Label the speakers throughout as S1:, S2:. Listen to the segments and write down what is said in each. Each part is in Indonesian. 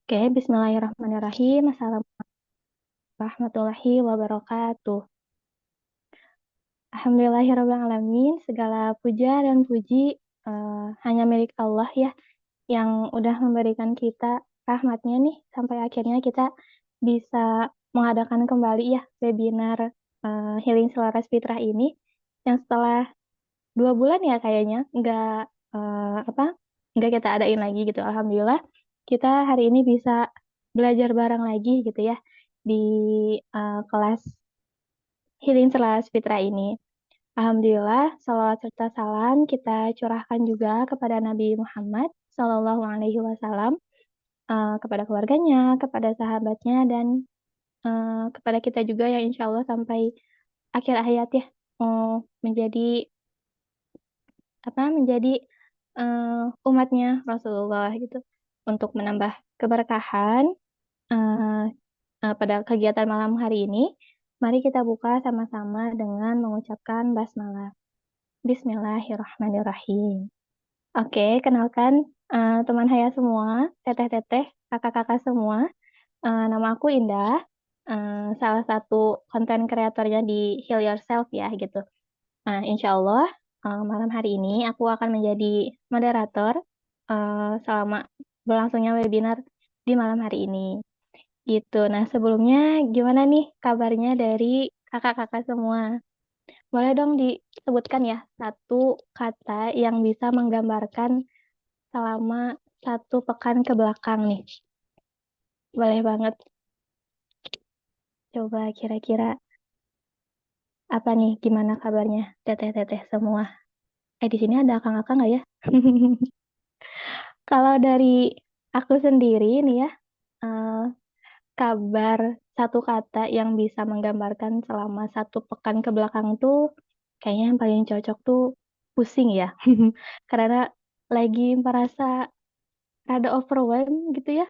S1: Oke, bismillahirrahmanirrahim. Assalamualaikum warahmatullahi wabarakatuh. Alhamdulillahirrahmanirrahim. Segala puja dan puji hanya milik Allah ya, yang udah memberikan kita rahmatnya nih, sampai akhirnya kita bisa mengadakan kembali ya webinar Healing Selaras Fitrah ini, yang setelah 2 bulan ya kayaknya nggak kita adain lagi gitu. Alhamdulillah kita hari ini bisa belajar bareng lagi gitu ya di kelas Healing Selaras Fitra ini. Alhamdulillah, salawat serta salam kita curahkan juga kepada Nabi Muhammad Sallallahu Alaihi Wasallam, kepada keluarganya, kepada sahabatnya, dan kepada kita juga yang insya Allah sampai akhir hayat ya, menjadi menjadi umatnya Rasulullah gitu, untuk menambah keberkahan eh, pada kegiatan malam hari ini. Mari kita buka sama-sama dengan mengucapkan basmalah. Bismillahirrahmanirrahim. Oke, kenalkan teman saya semua, teteh-teteh, kakak-kakak semua. Nama aku Indah, salah satu konten kreatornya di Heal Yourself ya gitu. Nah, insya Allah malam hari ini aku akan menjadi moderator selama berlangsungnya webinar di malam hari ini. Gitu. Nah, sebelumnya gimana nih kabarnya dari kakak-kakak semua? Boleh dong disebutkan ya satu kata yang bisa menggambarkan selama 1 pekan ke belakang nih. Boleh banget. Coba kira-kira apa nih, gimana kabarnya teteh-teteh semua? Di sini ada akang-akang nggak ya? Kalau dari aku sendiri nih ya, eh, kabar satu kata yang bisa menggambarkan selama 1 pekan ke belakang tuh, kayaknya yang paling cocok tuh pusing ya. Karena lagi merasa rada overwhelmed gitu ya.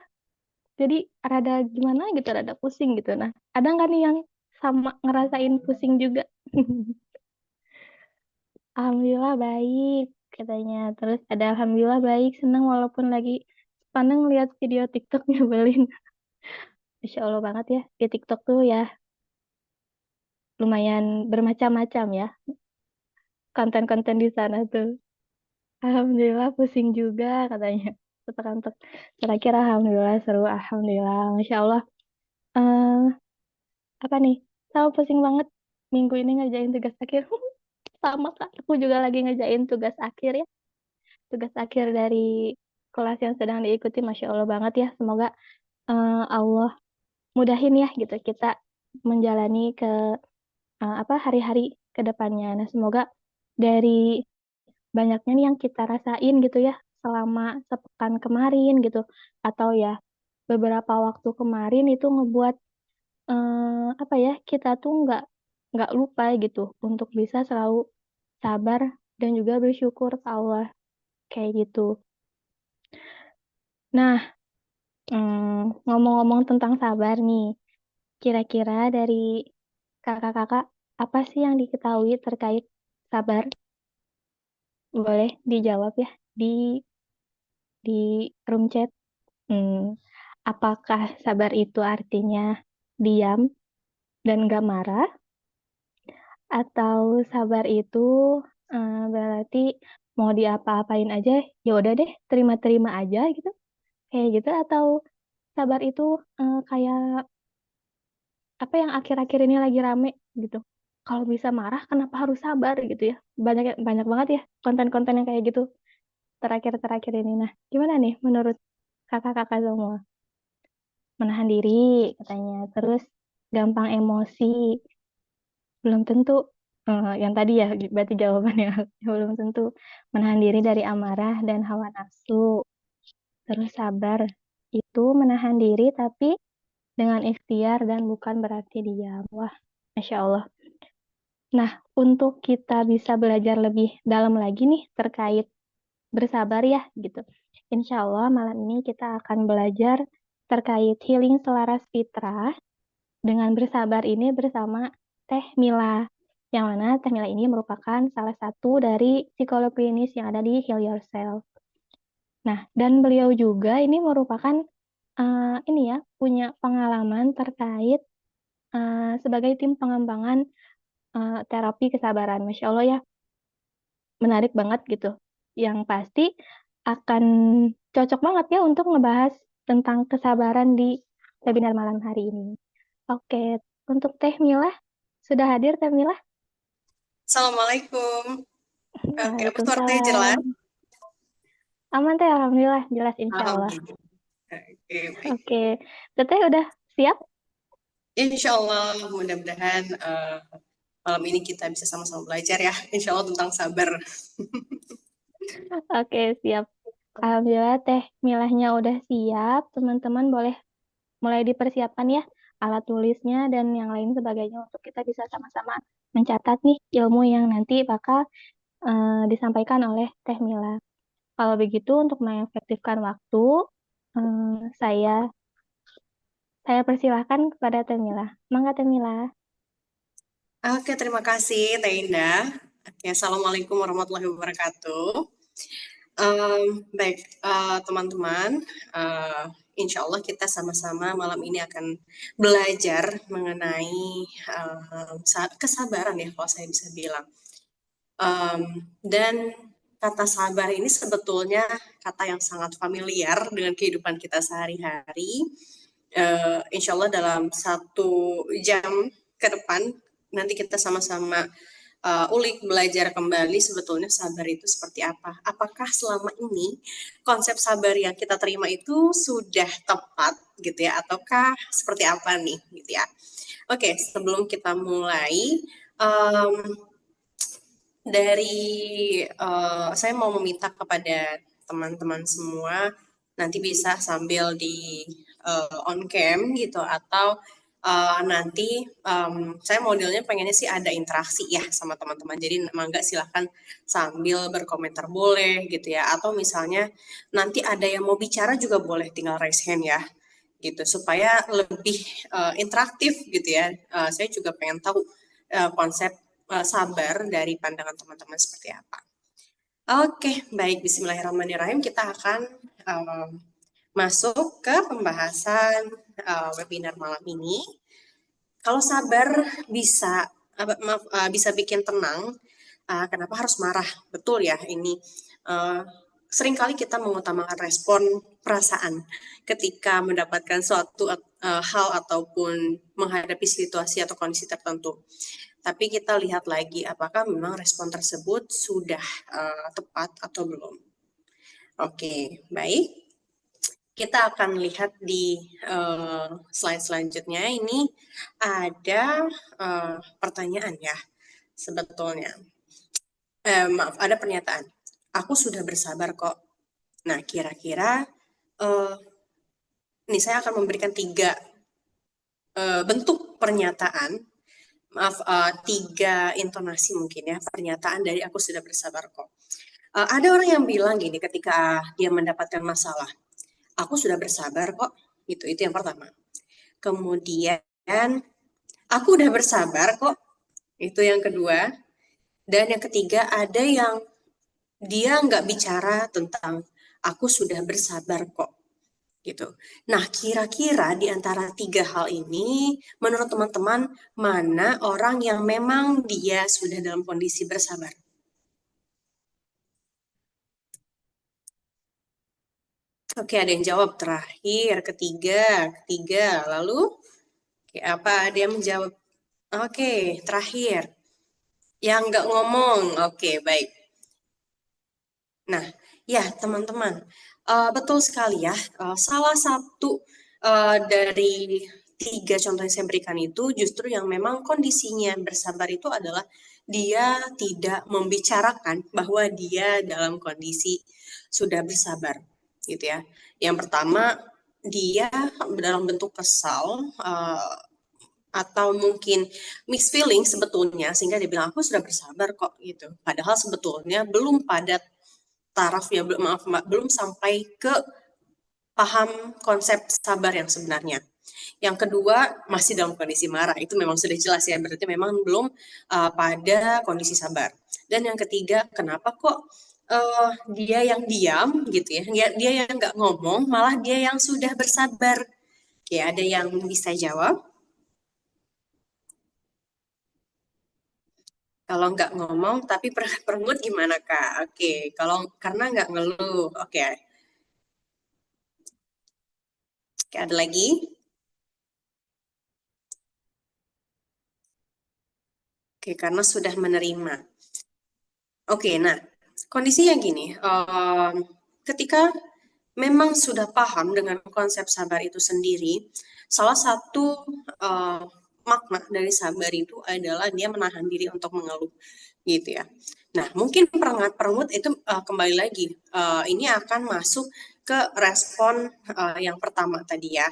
S1: Jadi rada gimana gitu, rada pusing gitu. Nah, ada nggak nih yang sama ngerasain pusing juga? Alhamdulillah baik katanya. Terus ada alhamdulillah baik, senang walaupun lagi pandang lihat video TikTok nyebelin. Masya Allah banget ya. Di TikTok tuh ya lumayan bermacam-macam ya konten-konten di sana tuh. Alhamdulillah pusing juga katanya. Untuk terakhir alhamdulillah seru, alhamdulillah, masya Allah. eh Apa nih? Tahu pusing banget minggu ini ngerjain tugas akhir. Sama Kak, aku juga lagi ngerjain tugas akhir ya. Tugas akhir dari kelas yang sedang diikuti, masya Allah banget ya. Semoga Allah mudahin ya gitu kita menjalani ke hari-hari ke depannya. Nah, semoga dari banyaknya nih yang kita rasain gitu ya selama sepekan kemarin gitu, atau ya beberapa waktu kemarin itu ngebuat kita tuh nggak lupa gitu untuk bisa selalu sabar dan juga bersyukur ke Allah kayak gitu. Nah, ngomong-ngomong tentang sabar nih, kira-kira dari kakak-kakak apa sih yang diketahui terkait sabar? Boleh dijawab ya di room chat. Hmm, apakah sabar itu artinya diam dan gak marah? Atau sabar itu berarti mau diapa-apain aja, ya udah deh, terima-terima aja gitu? Kayak gitu, atau sabar itu kayak apa yang akhir-akhir ini lagi rame gitu? Kalau bisa marah, kenapa harus sabar gitu ya? Banyak banyak banget ya konten-konten yang kayak gitu terakhir-terakhir ini. Nah, gimana nih menurut kakak-kakak semua? Menahan diri katanya, terus gampang emosi, belum tentu. Yang tadi ya berarti jawabannya belum tentu. Menahan diri dari amarah dan hawa nafsu, terus sabar itu menahan diri tapi dengan ikhtiar dan bukan berarti diam. Wah, Masya Allah. Nah, untuk kita bisa belajar lebih dalam lagi nih terkait bersabar ya gitu. Insya Allah malam ini kita akan belajar terkait healing selaras fitrah dengan bersabar ini bersama Teh Mila. Yang mana Teh Mila ini merupakan salah satu dari psikolog klinis yang ada di Heal Yourself. Nah, dan beliau juga ini merupakan ini ya, punya pengalaman terkait sebagai tim pengembangan terapi kesabaran. Masya Allah ya, menarik banget gitu. Yang pasti akan cocok banget ya untuk ngebahas tentang kesabaran di webinar malam hari ini. Oke, untuk Teh Mila, sudah hadir Teh Mila?
S2: Assalamualaikum. Oke, apa suaranya jelas?
S1: Waalaikumsalam. Aman Teh, Alhamdulillah, jelas insya Allah.
S2: Alhamdulillah. Oke, baik.
S1: Oke, Teteh udah siap?
S2: Insya Allah, mudah-mudahan malam ini kita bisa sama-sama belajar ya. Insya Allah tentang sabar.
S1: Oke, siap. Alhamdulillah Teh Milahnya udah siap. Teman-teman boleh mulai dipersiapkan ya alat tulisnya dan yang lain sebagainya untuk kita bisa sama-sama mencatat nih ilmu yang nanti bakal disampaikan oleh Teh Mila. Kalau begitu untuk mengefektifkan waktu, saya persilahkan kepada Teh Mila. Mangga Teh Mila.
S2: Oke, terima kasih Teh Indah. Oke, Assalamualaikum warahmatullahi wabarakatuh. Baik, teman-teman, insya Allah kita sama-sama malam ini akan belajar mengenai kesabaran ya, kalau saya bisa bilang. Dan kata sabar ini sebetulnya kata yang sangat familiar dengan kehidupan kita sehari-hari. Insya Allah dalam 1 jam ke depan nanti kita sama-sama ulik belajar kembali sebetulnya sabar itu seperti apa. Apakah selama ini konsep sabar yang kita terima itu sudah tepat gitu ya, ataukah seperti apa nih gitu ya. Oke, sebelum kita mulai, saya mau meminta kepada teman-teman semua nanti bisa sambil di on cam gitu, atau nanti saya modelnya pengennya sih ada interaksi ya sama teman-teman. Jadi mangga silahkan sambil berkomentar boleh gitu ya, atau misalnya nanti ada yang mau bicara juga boleh, tinggal raise hand ya gitu, supaya lebih interaktif gitu ya. Saya juga pengen tahu konsep sabar dari pandangan teman-teman seperti apa. Oke, baik. Bismillahirrahmanirrahim. Kita akan masuk ke pembahasan webinar malam ini. Kalau sabar bisa bikin tenang, kenapa harus marah? Betul ya, ini seringkali kita mengutamakan respon perasaan ketika mendapatkan suatu hal ataupun menghadapi situasi atau kondisi tertentu. Tapi kita lihat lagi apakah memang respon tersebut sudah tepat atau belum. Oke, baik. Kita akan lihat di slide selanjutnya. Ini ada pertanyaan ya sebetulnya. Maaf, ada pernyataan. Aku sudah bersabar kok. Nah, kira-kira ini saya akan memberikan 3 bentuk pernyataan. Maaf, 3 intonasi mungkin ya, pernyataan dari aku sudah bersabar kok. Ada orang yang bilang gini ketika dia mendapatkan masalah, aku sudah bersabar kok, gitu. Itu yang pertama. Kemudian, aku udah bersabar kok, itu yang kedua. Dan yang ketiga, ada yang dia nggak bicara tentang aku sudah bersabar kok, gitu. Nah, kira-kira di antara 3 hal ini, menurut teman-teman, mana orang yang memang dia sudah dalam kondisi bersabar? Oke, ada yang jawab terakhir, ketiga. Lalu, apa? Dia menjawab, oke, terakhir. Yang nggak ngomong, oke, baik. Nah, ya teman-teman, betul sekali ya. Salah satu dari 3 contoh yang saya berikan itu justru yang memang kondisinya bersabar itu adalah dia tidak membicarakan bahwa dia dalam kondisi sudah bersabar, gitu ya. Yang pertama, dia dalam bentuk kesal atau mungkin mixed feeling sebetulnya, sehingga dia bilang aku sudah bersabar kok gitu. Padahal sebetulnya belum pada tarafnya, belum sampai ke paham konsep sabar yang sebenarnya. Yang kedua, masih dalam kondisi marah. Itu memang sudah jelas ya, berarti memang belum pada kondisi sabar. Dan yang ketiga, kenapa kok dia yang diam gitu ya, dia yang nggak ngomong, malah dia yang sudah bersabar Oke, ada yang bisa jawab? Kalau nggak ngomong tapi per mood gimana Kak? Oke, kalau karena nggak ngeluh. Oke, oke ada lagi? Oke, karena sudah menerima. Oke, nah kondisinya gini, ketika memang sudah paham dengan konsep sabar itu sendiri, salah satu uh, makna dari sabar itu adalah dia menahan diri untuk mengeluh, gitu ya. Nah, mungkin perengat itu kembali lagi, ini akan masuk ke respon yang pertama tadi ya,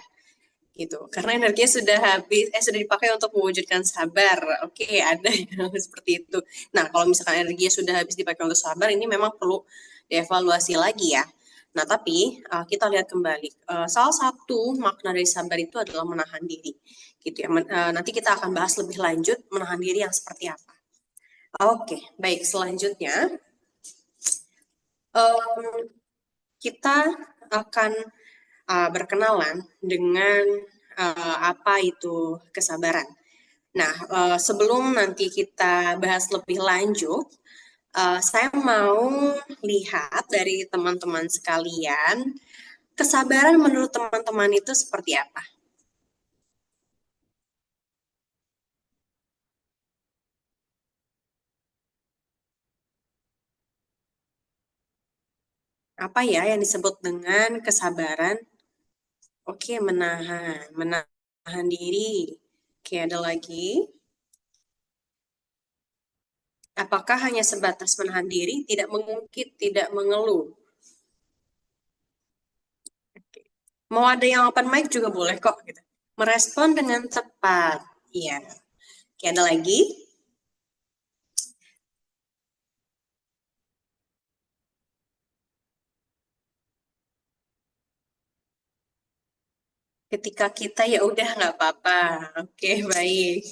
S2: gitu. Karena energinya sudah habis, sudah dipakai untuk mewujudkan sabar. Oke, ada yang seperti itu. Nah, kalau misalkan energinya sudah habis dipakai untuk sabar, ini memang perlu dievaluasi lagi ya. Nah, tapi kita lihat kembali, salah satu makna dari sabar itu adalah menahan diri, gitu ya. Nanti kita akan bahas lebih lanjut menahan diri yang seperti apa. Oke, baik. Selanjutnya, um, kita akan berkenalan dengan apa itu kesabaran. Nah, sebelum nanti kita bahas lebih lanjut, saya mau lihat dari teman-teman sekalian, kesabaran menurut teman-teman itu seperti apa? Apa ya yang disebut dengan kesabaran? Oke, menahan diri. Oke, ada lagi. Apakah hanya sebatas menahan diri, tidak mengungkit, tidak mengeluh? Oke. Mau ada yang open mic juga boleh kok. Gitu. Merespon dengan tepat. Iya. Oke, ada lagi. Ketika kita ya udah nggak apa-apa. Oke, baik.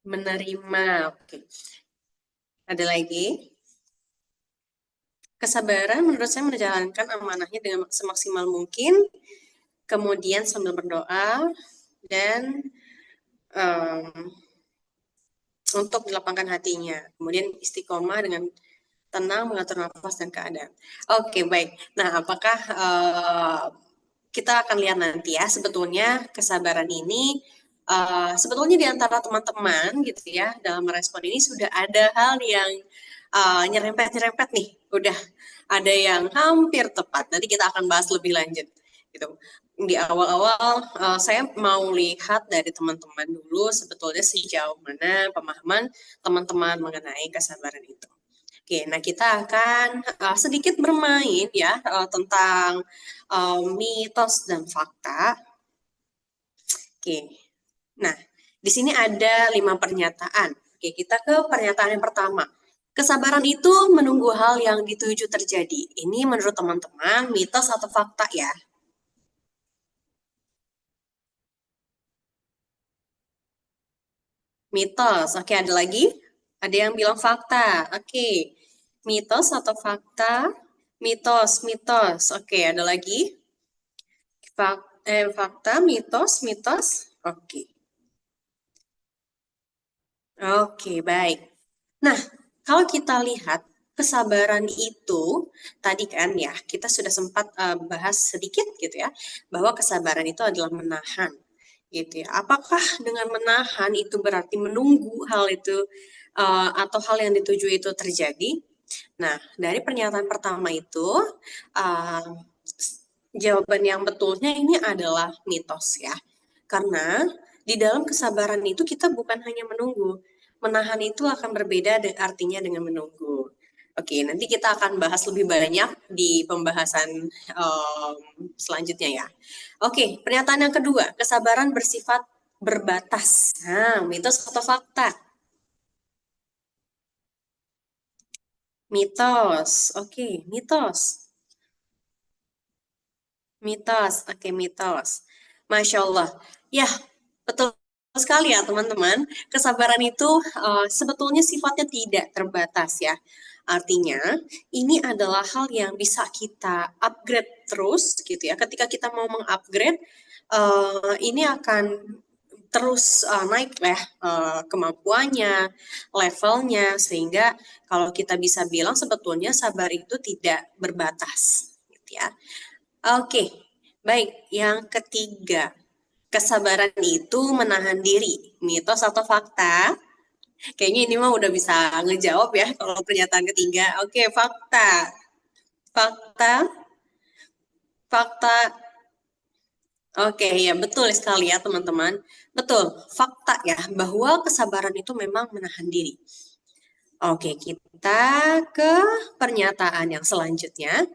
S2: Menerima. Oke. Ada lagi. Kesabaran menurut saya menjalankan amanahnya dengan semaksimal mungkin, kemudian sambil berdoa dan um, untuk dilapangkan hatinya. Kemudian istiqomah dengan tenang mengatur nafas dan keadaan. Oke, baik. Nah, apakah kita akan lihat nanti ya sebetulnya kesabaran ini sebetulnya di antara teman-teman gitu ya dalam merespon ini sudah ada hal yang nyerempet-nyerempet nih, udah ada yang hampir tepat. Nanti kita akan bahas lebih lanjut gitu. Di awal-awal saya mau lihat dari teman-teman dulu sebetulnya sejauh mana pemahaman teman-teman mengenai kesabaran itu. Oke, nah kita akan sedikit bermain ya tentang mitos dan fakta. Oke, nah di sini ada 5 pernyataan. Oke, kita ke pernyataan yang pertama. Kesabaran itu menunggu hal yang dituju terjadi. Ini menurut teman-teman mitos atau fakta ya? Mitos. Oke, ada lagi? Ada yang bilang fakta. Oke, mitos atau fakta? Mitos, mitos. Oke, ada lagi? Fakta, mitos, mitos. Oke, oke, baik. Nah, kalau kita lihat kesabaran itu tadi kan ya, kita sudah sempat bahas sedikit gitu ya, bahwa kesabaran itu adalah menahan gitu ya. Apakah dengan menahan itu berarti menunggu hal itu atau hal yang dituju itu terjadi? Nah, dari pernyataan pertama itu uh, jawaban yang betulnya ini adalah mitos ya. Karena di dalam kesabaran itu kita bukan hanya menunggu. Menahan itu akan berbeda artinya dengan menunggu. Oke, nanti kita akan bahas lebih banyak di pembahasan um, selanjutnya ya. Oke, pernyataan yang kedua, kesabaran bersifat berbatas. Nah, mitos atau fakta? Mitos. Oke, mitos. Mitos. Oke, mitos. Masya Allah. Ya, betul sekali ya teman-teman, kesabaran itu sebetulnya sifatnya tidak terbatas ya. Artinya ini adalah hal yang bisa kita upgrade terus gitu ya. Ketika kita mau mengupgrade, ini akan terus naik ya kemampuannya, levelnya, sehingga kalau kita bisa bilang sebetulnya sabar itu tidak berbatas gitu ya. Oke, baik. Yang ketiga, kesabaran itu menahan diri, mitos atau fakta? Kayaknya ini mah udah bisa ngejawab ya kalau pernyataan ketiga. Oke, fakta. Fakta, fakta. Oke, ya betul sekali ya teman-teman. Betul, fakta ya bahwa kesabaran itu memang menahan diri. Oke, kita ke pernyataan yang selanjutnya.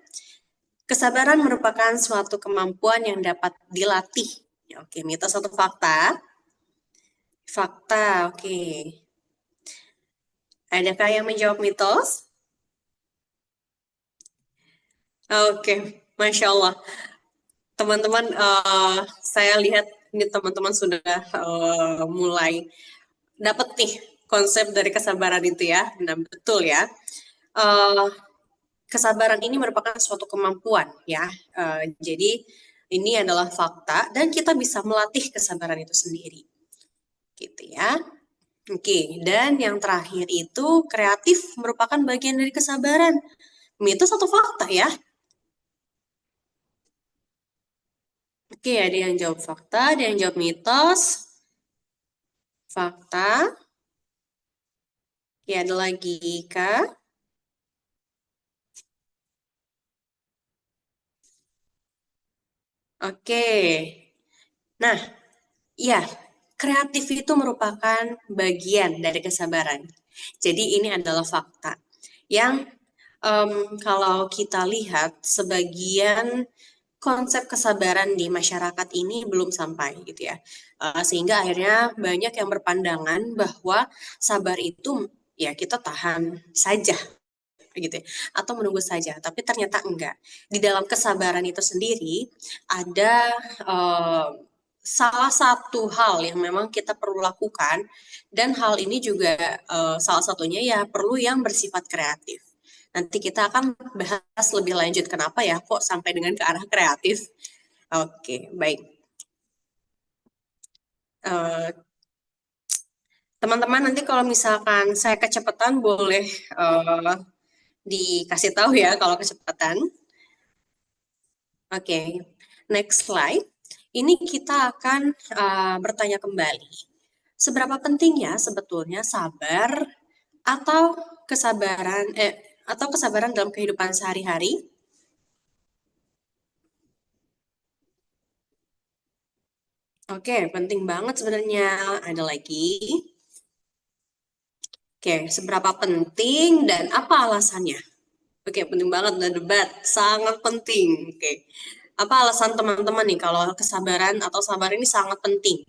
S2: Kesabaran merupakan suatu kemampuan yang dapat dilatih. Oke, mitos atau fakta? Fakta, oke. Adakah yang menjawab mitos? Oke, Masya Allah. Teman-teman, saya lihat ini teman-teman sudah mulai dapat nih konsep dari kesabaran itu ya. Nah, betul ya. Kesabaran ini merupakan suatu kemampuan ya. Jadi ini adalah fakta dan kita bisa melatih kesabaran itu sendiri. Gitu ya. Oke, dan yang terakhir itu kreatif merupakan bagian dari kesabaran. Mitos atau fakta ya? Oke, ada yang jawab fakta, ada yang jawab mitos. Fakta. Oke, ada lagi, Kak. Oke. Nah, ya, kreatif itu merupakan bagian dari kesabaran. Jadi ini adalah fakta yang kalau kita lihat sebagian konsep kesabaran di masyarakat ini belum sampai gitu ya. Sehingga akhirnya banyak yang berpandangan bahwa sabar itu ya kita tahan saja gitu ya, atau menunggu saja. Tapi ternyata enggak. Di dalam kesabaran itu sendiri ada salah satu hal yang memang kita perlu lakukan dan hal ini juga salah satunya ya perlu yang bersifat kreatif. Nanti kita akan bahas lebih lanjut kenapa ya kok sampai dengan ke arah kreatif. Oke, baik. Teman-teman nanti kalau misalkan saya kecepatan boleh dikasih tahu ya kalau kecepatan. Oke, next slide. Ini kita akan bertanya kembali. Seberapa penting ya sebetulnya sabar atau kesabaran dalam kehidupan sehari-hari? Oke, penting banget sebenarnya. Ada lagi. Oke, seberapa penting dan apa alasannya? Oke, penting banget dan debat, sangat penting. Oke, apa alasan teman-teman nih kalau kesabaran atau sabar ini sangat penting?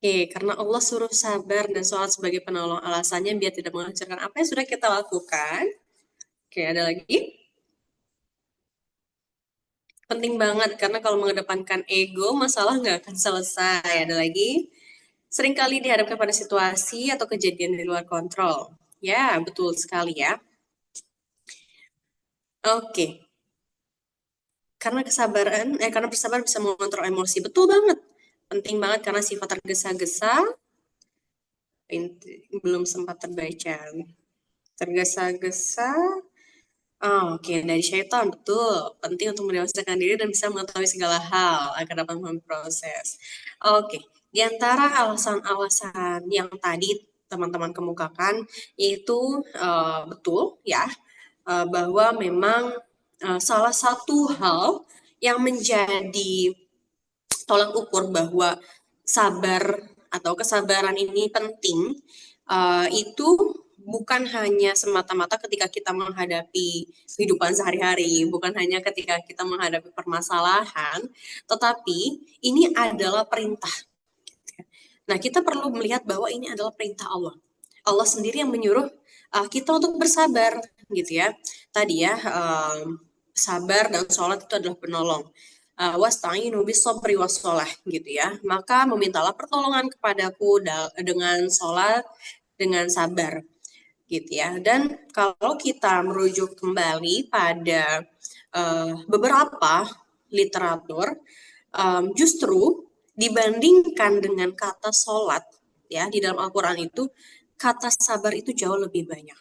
S2: Oke, karena Allah suruh sabar dan sholat sebagai penolong, alasannya biar tidak menghancurkan apa yang sudah kita lakukan. Oke, ada lagi? Penting banget, karena kalau mengedepankan ego, masalah nggak akan selesai. Ada lagi? Seringkali dihadapkan pada situasi atau kejadian di luar kontrol. Ya, betul sekali ya. Oke, karena bersabar bisa mengontrol emosi. Betul banget. Penting banget karena sifat tergesa-gesa belum sempat terbaca. Tergesa-gesa. Oh, oke, dari syaitan, betul. Penting untuk mendewasakan diri dan bisa mengetahui segala hal agar dapat memproses. Oke, di antara alasan-alasan yang tadi teman-teman kemukakan itu betul ya, bahwa memang salah satu hal yang menjadi tolak ukur bahwa sabar atau kesabaran ini penting itu bukan hanya semata-mata ketika kita menghadapi kehidupan sehari-hari, bukan hanya ketika kita menghadapi permasalahan, tetapi ini adalah perintah. Nah, kita perlu melihat bahwa ini adalah perintah Allah. Allah sendiri yang menyuruh kita untuk bersabar, gitu ya. tadi ya, sabar dan sholat itu adalah penolong. Wasta'inu bis-sabri was-shalah gitu ya. Maka memintalah pertolongan kepadaku dengan sholat, dengan sabar gitu ya. Dan kalau kita merujuk kembali pada beberapa literatur, justru dibandingkan dengan kata sholat ya di dalam Al-Quran itu, kata sabar itu jauh lebih banyak.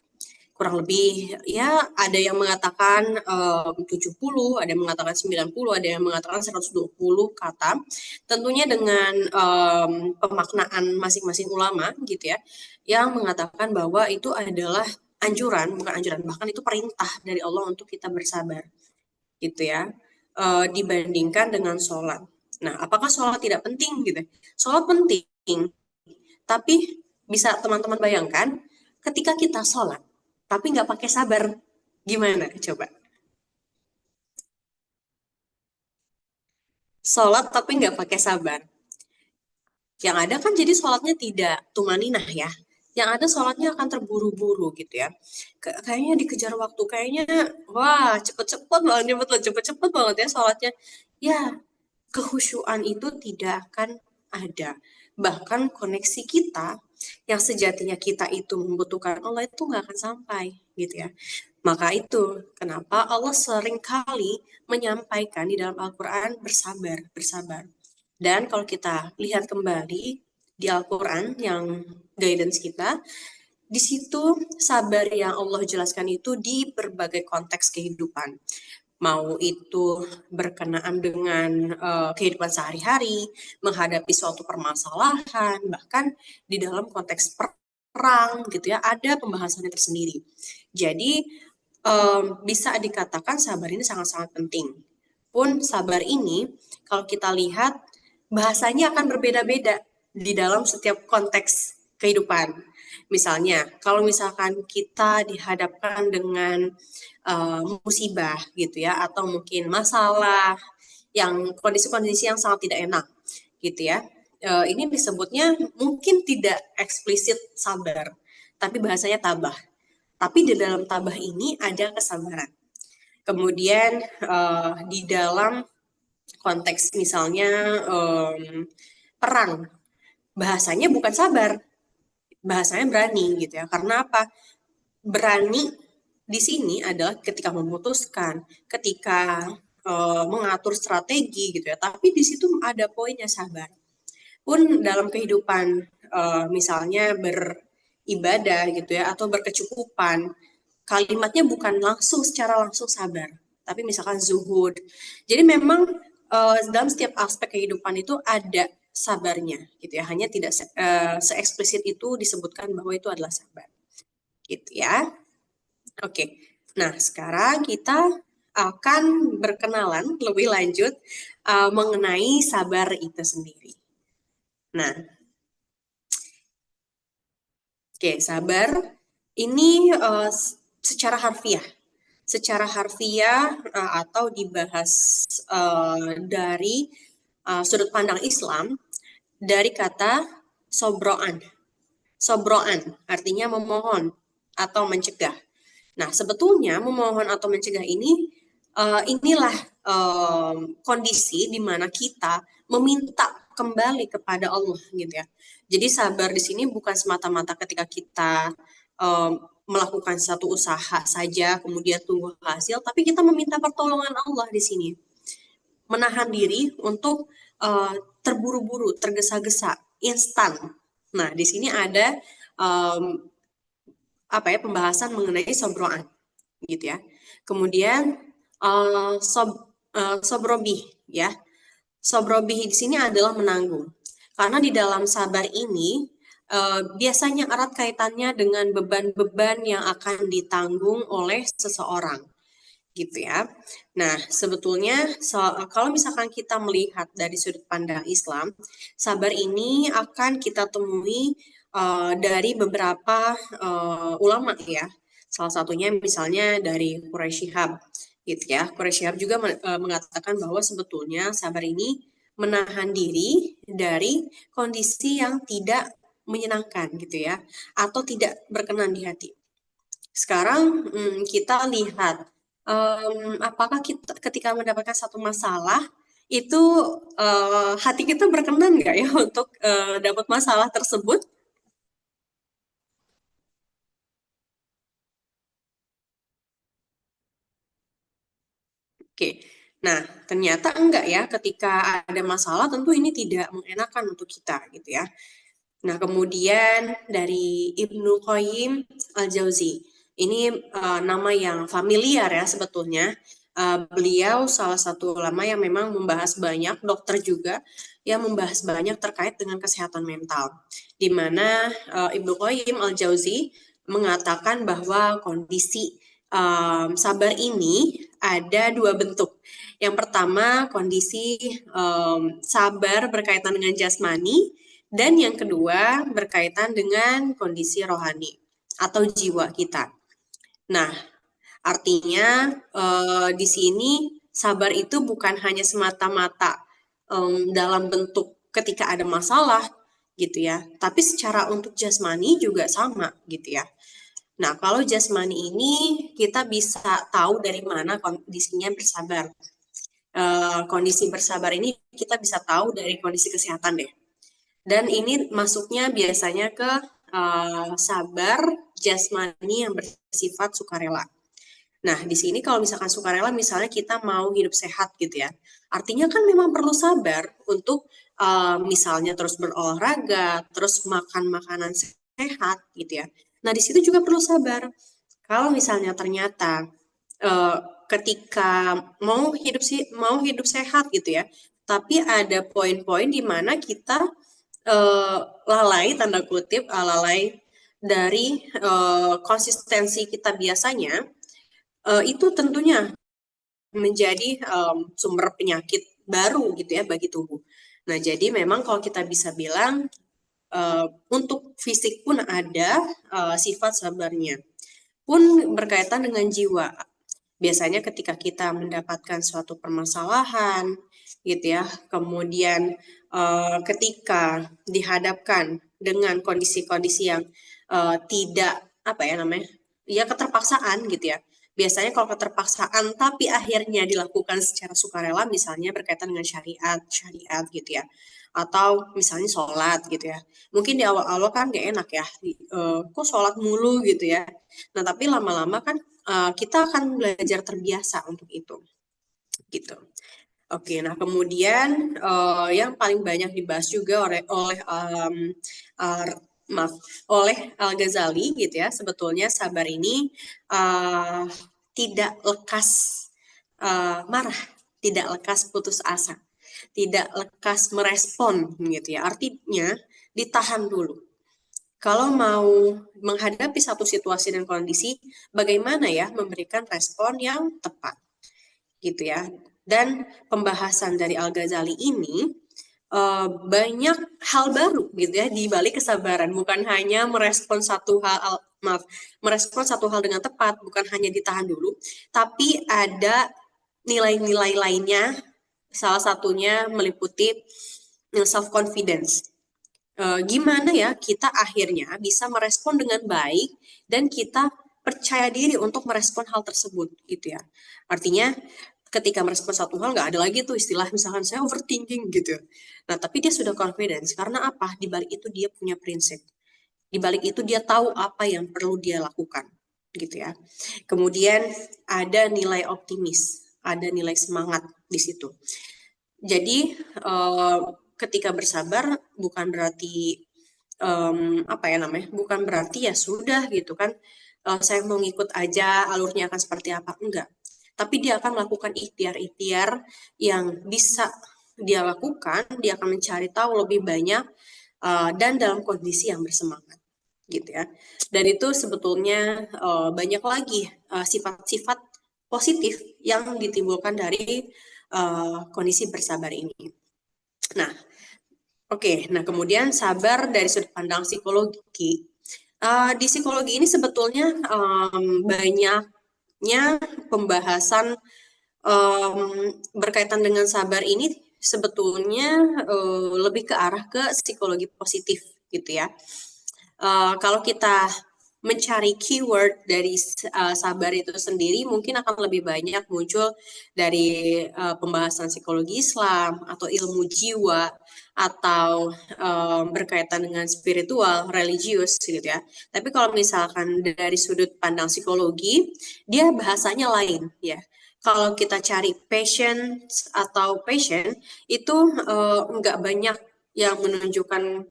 S2: Kurang lebih ya ada yang mengatakan 70, ada yang mengatakan 90, ada yang mengatakan 120 kata. Tentunya dengan pemaknaan masing-masing ulama gitu ya, yang mengatakan bahwa itu adalah anjuran, bukan anjuran, bahkan itu perintah dari Allah untuk kita bersabar gitu ya, dibandingkan dengan sholat. Nah, apakah sholat tidak penting gitu? Sholat penting, tapi bisa teman-teman bayangkan ketika kita sholat, tapi nggak pakai sabar, gimana coba? Sholat tapi nggak pakai sabar. Yang ada kan jadi sholatnya tidak tumaninah ya. Yang ada sholatnya akan terburu-buru gitu ya. Kayaknya dikejar waktu, kayaknya wah cepet-cepet banget, cepet-cepet banget ya sholatnya. Ya, kehusyuan itu tidak akan ada. Bahkan koneksi kita yang sejatinya kita itu membutuhkan Allah itu nggak akan sampai gitu ya. Maka itu kenapa Allah sering kali menyampaikan di dalam Al-Quran bersabar, bersabar. Dan kalau kita lihat kembali di Al-Quran yang guidance kita, di situ sabar yang Allah jelaskan itu di berbagai konteks kehidupan. Mau itu berkenaan dengan kehidupan sehari-hari, menghadapi suatu permasalahan, bahkan di dalam konteks perang gitu ya, ada pembahasannya tersendiri. Jadi bisa dikatakan sabar ini sangat-sangat penting. Pun sabar ini kalau kita lihat bahasanya akan berbeda-beda di dalam setiap konteks kehidupan. Misalnya, kalau misalkan kita dihadapkan dengan musibah gitu ya, atau mungkin masalah yang kondisi-kondisi yang sangat tidak enak gitu ya. Ini disebutnya mungkin tidak eksplisit sabar, tapi bahasanya tabah. Tapi di dalam tabah ini ada kesabaran. Kemudian di dalam konteks misalnya perang, bahasanya bukan sabar, bahasanya berani gitu ya. Karena apa? Berani di sini adalah ketika memutuskan, ketika mengatur strategi gitu ya. Tapi di situ ada poinnya sabar. Pun dalam kehidupan misalnya beribadah gitu ya atau berkecukupan, kalimatnya bukan langsung secara langsung sabar, tapi misalkan zuhud. Jadi memang dalam setiap aspek kehidupan itu ada sabarnya gitu ya. Hanya tidak se-eksplisit itu disebutkan bahwa itu adalah sabar. Gitu ya. Oke. Nah, sekarang kita akan berkenalan lebih lanjut mengenai sabar itu sendiri. Nah, oke, sabar ini secara harfiah. Secara harfiah atau dibahas dari sudut pandang Islam dari kata sobroan. Sobroan artinya memohon atau mencegah. Nah, sebetulnya memohon atau mencegah ini inilah kondisi di mana kita meminta kembali kepada Allah gitu ya. Jadi sabar di sini bukan semata-mata ketika kita melakukan satu usaha saja kemudian tunggu hasil, tapi kita meminta pertolongan Allah di sini. Menahan diri untuk terburu-buru, tergesa-gesa, instan. Nah, di sini ada pembahasan mengenai sobroan gitu ya. Kemudian sobrobih ya. Sobrobih di sini adalah menanggung. Karena di dalam sabar ini biasanya erat kaitannya dengan beban-beban yang akan ditanggung oleh seseorang gitu ya. Nah, sebetulnya kalau misalkan kita melihat dari sudut pandang Islam, sabar ini akan kita temui dari beberapa ulama ya. Salah satunya misalnya dari Quraisy Shihab gitu ya. Quraisy Shihab juga mengatakan bahwa sebetulnya sabar ini menahan diri dari kondisi yang tidak menyenangkan gitu ya, atau tidak berkenan di hati. Sekarang kita lihat apakah kita ketika mendapatkan satu masalah itu hati kita berkenan nggak ya untuk dapat masalah tersebut? Oke, nah ternyata enggak ya, ketika ada masalah tentu ini tidak mengenakan untuk kita gitu ya. Nah kemudian dari Ibnu Qayyim Al-Jauzi, ini nama yang familiar ya sebetulnya. Beliau salah satu ulama yang memang membahas banyak, dokter juga, yang membahas banyak terkait dengan kesehatan mental. Di mana Ibnu Qayyim Al-Jauzi mengatakan bahwa kondisi sabar ini ada dua bentuk. Yang pertama kondisi sabar berkaitan dengan jasmani, dan yang kedua berkaitan dengan kondisi rohani atau jiwa kita. Nah, artinya di sini sabar itu bukan hanya semata-mata dalam bentuk ketika ada masalah gitu ya, tapi secara untuk jasmani juga sama gitu ya. Nah, kalau jasmani ini kita bisa tahu dari mana kondisinya bersabar. Kondisi bersabar ini kita bisa tahu dari kondisi kesehatan deh. Dan ini masuknya biasanya ke sabar jasmani yang bersifat sukarela. Nah, di sini kalau misalkan sukarela, misalnya kita mau hidup sehat gitu ya. Artinya kan memang perlu sabar untuk misalnya terus berolahraga, terus makan makanan sehat gitu ya. Nah, di situ juga perlu sabar. Kalau misalnya ternyata uh, ketika mau hidup sehat gitu ya, tapi ada poin-poin di mana kita lalai tanda kutip lalai dari konsistensi kita biasanya, itu tentunya menjadi sumber penyakit baru gitu ya bagi tubuh. Nah, jadi memang kalau kita bisa bilang untuk fisik pun ada sifat sabarnya, pun berkaitan dengan jiwa. Biasanya ketika kita mendapatkan suatu permasalahan gitu ya, kemudian ketika dihadapkan dengan kondisi-kondisi yang tidak apa ya namanya, ya keterpaksaan gitu ya. Biasanya kalau keterpaksaan tapi akhirnya dilakukan secara sukarela, misalnya berkaitan dengan syariat gitu ya, atau misalnya sholat gitu ya. Mungkin di awal-awal kan gak enak ya, kok sholat mulu gitu ya. Nah tapi lama-lama kan kita akan belajar terbiasa untuk itu, gitu. Oke, nah kemudian yang paling banyak dibahas juga uh, maaf oleh Al-Ghazali gitu ya, sebetulnya sabar ini uh, tidak lekas marah, tidak lekas putus asa, tidak lekas merespon gitu ya. Artinya ditahan dulu. Kalau mau menghadapi satu situasi dan kondisi, bagaimana ya memberikan respon yang tepat, gitu ya. Dan pembahasan dari Al-Ghazali ini banyak hal baru gitu ya di balik kesabaran, bukan hanya merespon satu hal dengan tepat, bukan hanya ditahan dulu, tapi ada nilai-nilai lainnya, salah satunya meliputi self confidence. Gimana ya kita akhirnya bisa merespon dengan baik dan kita percaya diri untuk merespon hal tersebut gitu ya. Artinya ketika merespon satu hal nggak ada lagi tuh istilah misalkan saya overthinking gitu. Nah tapi dia sudah confidence karena apa? Di balik itu dia punya prinsip. Di balik itu dia tahu apa yang perlu dia lakukan gitu ya. Kemudian ada nilai optimis, ada nilai semangat di situ. Jadi ketika bersabar bukan berarti apa ya namanya, bukan berarti ya sudah gitu kan, saya mau ngikut aja alurnya akan seperti apa, enggak. Tapi dia akan melakukan ikhtiar-ikhtiar yang bisa dia lakukan, dia akan mencari tahu lebih banyak dan dalam kondisi yang bersemangat gitu ya. Dan itu sebetulnya banyak lagi sifat-sifat positif yang ditimbulkan dari kondisi bersabar ini. Nah, oke, nah kemudian sabar dari sudut pandang psikologi. Di psikologi ini sebetulnya banyaknya pembahasan berkaitan dengan sabar ini sebetulnya lebih ke arah ke psikologi positif gitu ya. Kalau kita mencari keyword dari sabar itu sendiri mungkin akan lebih banyak muncul dari pembahasan psikologi Islam atau ilmu jiwa atau berkaitan dengan spiritual, religius gitu ya. Tapi kalau misalkan dari sudut pandang psikologi, dia bahasanya lain ya. Kalau kita cari passion itu nggak banyak yang menunjukkan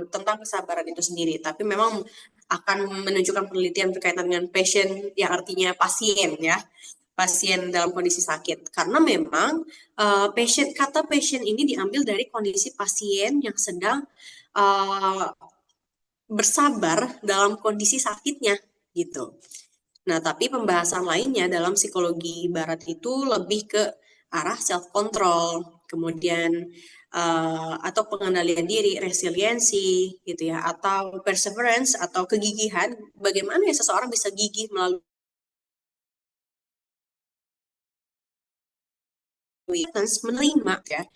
S2: tentang kesabaran itu sendiri, tapi memang akan menunjukkan penelitian berkaitan dengan passion yang artinya pasien ya, pasien dalam kondisi sakit. Karena memang kata passion ini diambil dari kondisi pasien yang sedang bersabar dalam kondisi sakitnya gitu. Nah, tapi pembahasan lainnya dalam psikologi barat itu lebih ke arah self control, kemudian atau pengendalian diri, resiliensi gitu ya, atau perseverance atau kegigihan, bagaimana ya seseorang bisa gigih melalui menerima ya.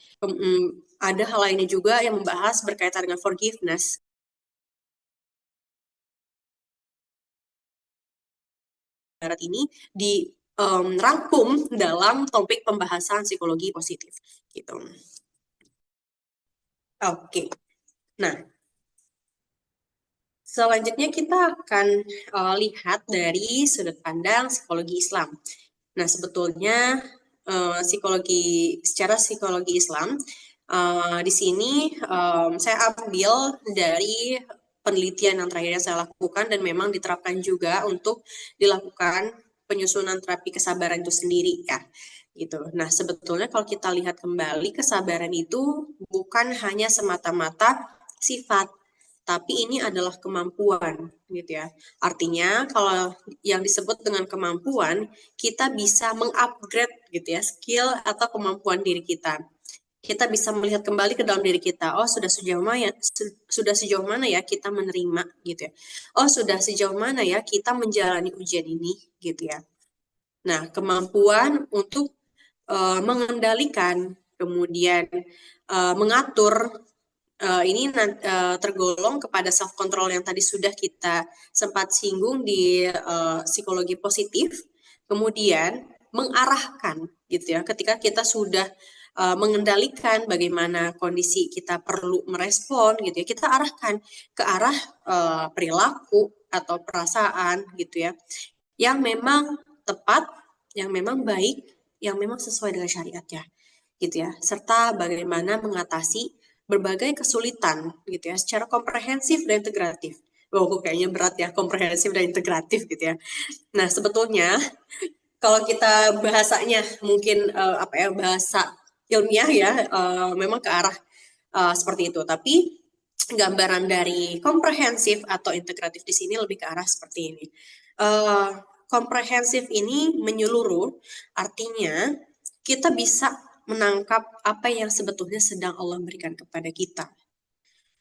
S2: Ada hal lainnya juga yang membahas berkaitan dengan forgiveness. Barat ini dirangkum dalam topik pembahasan psikologi positif gitu. Oke. Nah, selanjutnya kita akan lihat dari sudut pandang psikologi Islam. Nah, sebetulnya secara psikologi Islam di sini saya ambil dari penelitian yang terakhir yang saya lakukan dan memang diterapkan juga untuk dilakukan penyusunan terapi kesabaran itu sendiri ya. Gitu. Nah, sebetulnya kalau kita lihat kembali, kesabaran itu bukan hanya semata-mata sifat, tapi ini adalah kemampuan gitu ya. Artinya kalau yang disebut dengan kemampuan, kita bisa mengupgrade gitu ya skill atau kemampuan diri kita. Kita bisa melihat kembali ke dalam diri kita. Oh, sudah sejauh mana ya kita menerima gitu ya. Oh, sudah sejauh mana ya kita menjalani ujian ini gitu ya. Nah, kemampuan untuk mengendalikan, kemudian mengatur ini tergolong kepada self control yang tadi sudah kita sempat singgung di psikologi positif, kemudian mengarahkan gitu ya, ketika kita sudah mengendalikan bagaimana kondisi kita perlu merespon gitu ya, kita arahkan ke arah perilaku atau perasaan gitu ya, yang memang tepat, yang memang baik, yang memang sesuai dengan syariatnya gitu ya, serta bagaimana mengatasi berbagai kesulitan gitu ya secara komprehensif dan integratif. Oh, kayaknya berat ya, komprehensif dan integratif gitu ya. Nah, sebetulnya kalau kita bahasanya mungkin bahasa ilmiah ya, memang ke arah seperti itu. Tapi gambaran dari komprehensif atau integratif di sini lebih ke arah seperti ini. Komprehensif ini menyeluruh, artinya kita bisa menangkap apa yang sebetulnya sedang Allah berikan kepada kita.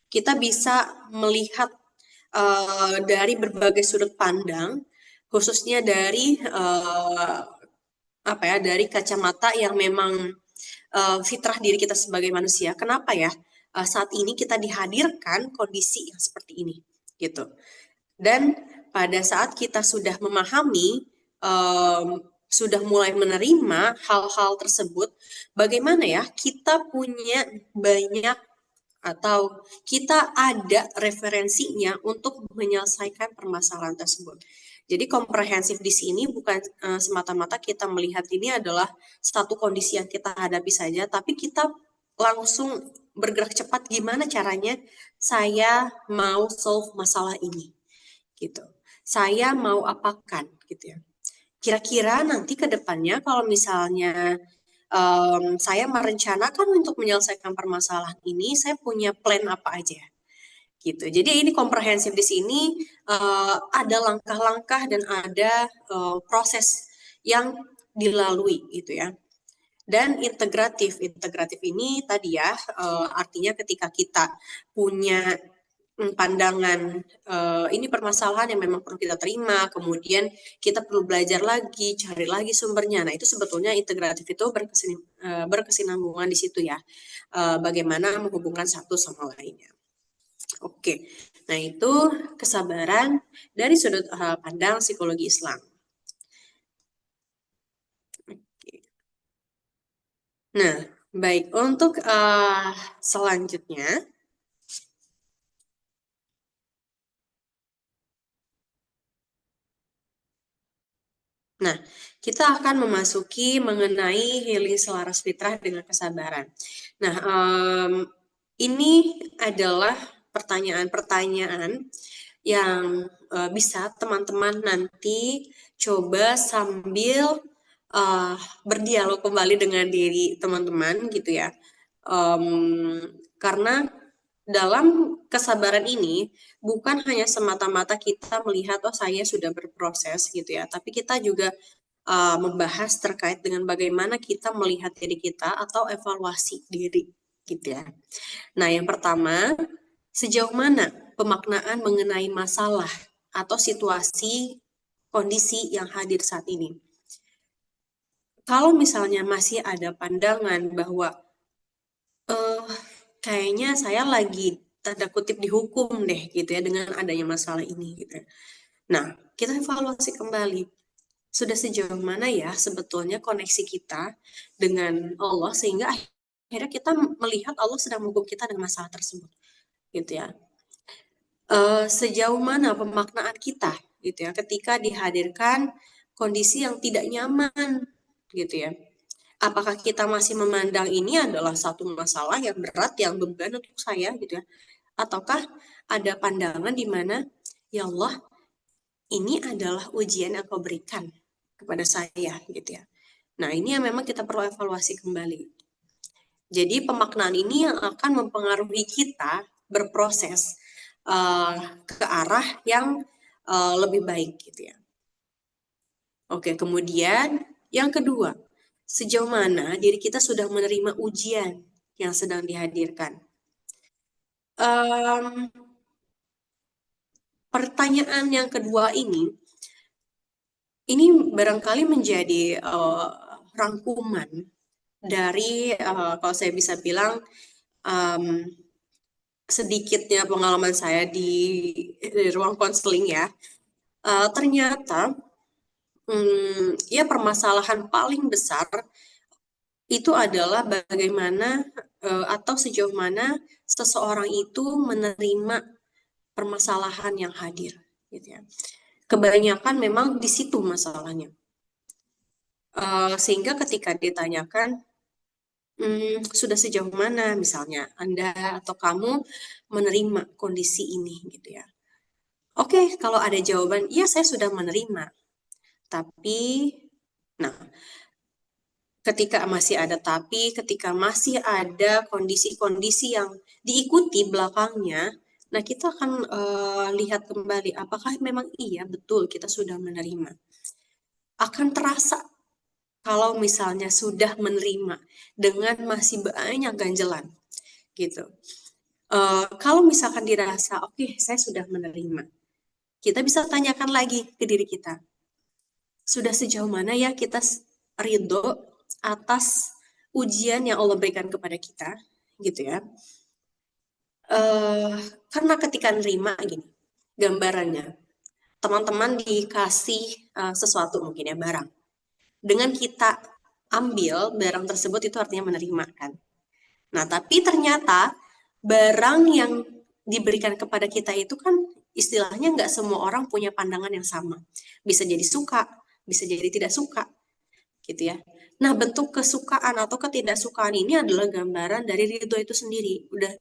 S2: Kita bisa melihat dari berbagai sudut pandang, khususnya dari dari kacamata yang memang fitrah diri kita sebagai manusia. Kenapa ya saat ini kita dihadirkan kondisi yang seperti ini, gitu. Dan pada saat kita sudah memahami, sudah mulai menerima hal-hal tersebut, bagaimana ya kita punya banyak atau kita ada referensinya untuk menyelesaikan permasalahan tersebut. Jadi komprehensif di sini bukan semata-mata kita melihat ini adalah satu kondisi yang kita hadapi saja, tapi kita langsung bergerak cepat gimana caranya saya mau solve masalah ini gitu. Saya mau apakan gitu ya. Kira-kira nanti ke depannya kalau misalnya saya merencanakan untuk menyelesaikan permasalahan ini, saya punya plan apa aja gitu. Jadi ini komprehensif di sini ada langkah-langkah dan ada proses yang dilalui gitu ya. Dan integratif ini tadi ya artinya ketika kita punya pandangan ini permasalahan yang memang perlu kita terima, kemudian kita perlu belajar lagi, cari lagi sumbernya. Nah, itu sebetulnya integratif itu berkesinambungan di situ ya. Bagaimana menghubungkan satu sama lainnya. Oke. Nah, itu kesabaran dari sudut pandang psikologi Islam. Nah, baik. Untuk selanjutnya, nah, kita akan memasuki mengenai healing selaras fitrah dengan kesabaran. Nah, ini adalah pertanyaan-pertanyaan yang bisa teman-teman nanti coba sambil berdialog kembali dengan diri teman-teman gitu ya. Karena dalam kesabaran ini bukan hanya semata-mata kita melihat oh saya sudah berproses gitu ya, tapi kita juga membahas terkait dengan bagaimana kita melihat diri kita atau evaluasi diri gitu ya. Nah, yang pertama, sejauh mana pemaknaan mengenai masalah atau situasi kondisi yang hadir saat ini. Kalau misalnya masih ada pandangan bahwa kayaknya saya lagi tanda kutip dihukum deh gitu ya dengan adanya masalah ini gitu ya. Nah, kita evaluasi kembali. Sudah sejauh mana ya sebetulnya koneksi kita dengan Allah sehingga akhirnya kita melihat Allah sedang menghukum kita dengan masalah tersebut gitu ya. Sejauh mana pemaknaan kita gitu ya ketika dihadirkan kondisi yang tidak nyaman gitu ya. Apakah kita masih memandang ini adalah satu masalah yang berat, yang beban untuk saya gitu ya? Ataukah ada pandangan di mana ya Allah ini adalah ujian yang kau berikan kepada saya gitu ya. Nah, ini yang memang kita perlu evaluasi kembali. Jadi pemaknaan ini yang akan mempengaruhi kita berproses ke arah yang lebih baik gitu ya. Oke, kemudian yang kedua, sejauh mana diri kita sudah menerima ujian yang sedang dihadirkan. Pertanyaan yang kedua ini barangkali menjadi rangkuman dari kalau saya bisa bilang sedikitnya pengalaman saya di ruang konseling ya. Ternyata ya permasalahan paling besar itu adalah bagaimana atau sejauh mana seseorang itu menerima permasalahan yang hadir gitu ya. Kebanyakan memang di situ masalahnya. Sehingga ketika ditanyakan sudah sejauh mana misalnya Anda atau kamu menerima kondisi ini gitu ya. Oke, kalau ada jawaban, iya saya sudah menerima. Tapi, nah, ketika masih ada tapi, ketika masih ada kondisi-kondisi yang diikuti belakangnya, nah kita akan lihat kembali apakah memang iya betul kita sudah menerima. Akan terasa kalau misalnya sudah menerima dengan masih banyak ganjelan gitu. Kalau misalkan dirasa oke, saya sudah menerima, kita bisa tanyakan lagi ke diri kita, sudah sejauh mana ya kita ridho atas ujian yang Allah berikan kepada kita gitu ya. Karena ketika nerima gini gambarannya, teman-teman dikasih sesuatu mungkin ya, barang, dengan kita ambil barang tersebut itu artinya menerima kan. Nah, tapi ternyata barang yang diberikan kepada kita itu kan istilahnya nggak semua orang punya pandangan yang sama. Bisa jadi suka, bisa jadi tidak suka, gitu ya. Nah, bentuk kesukaan atau ketidaksukaan ini adalah gambaran dari ridho itu sendiri. Udah.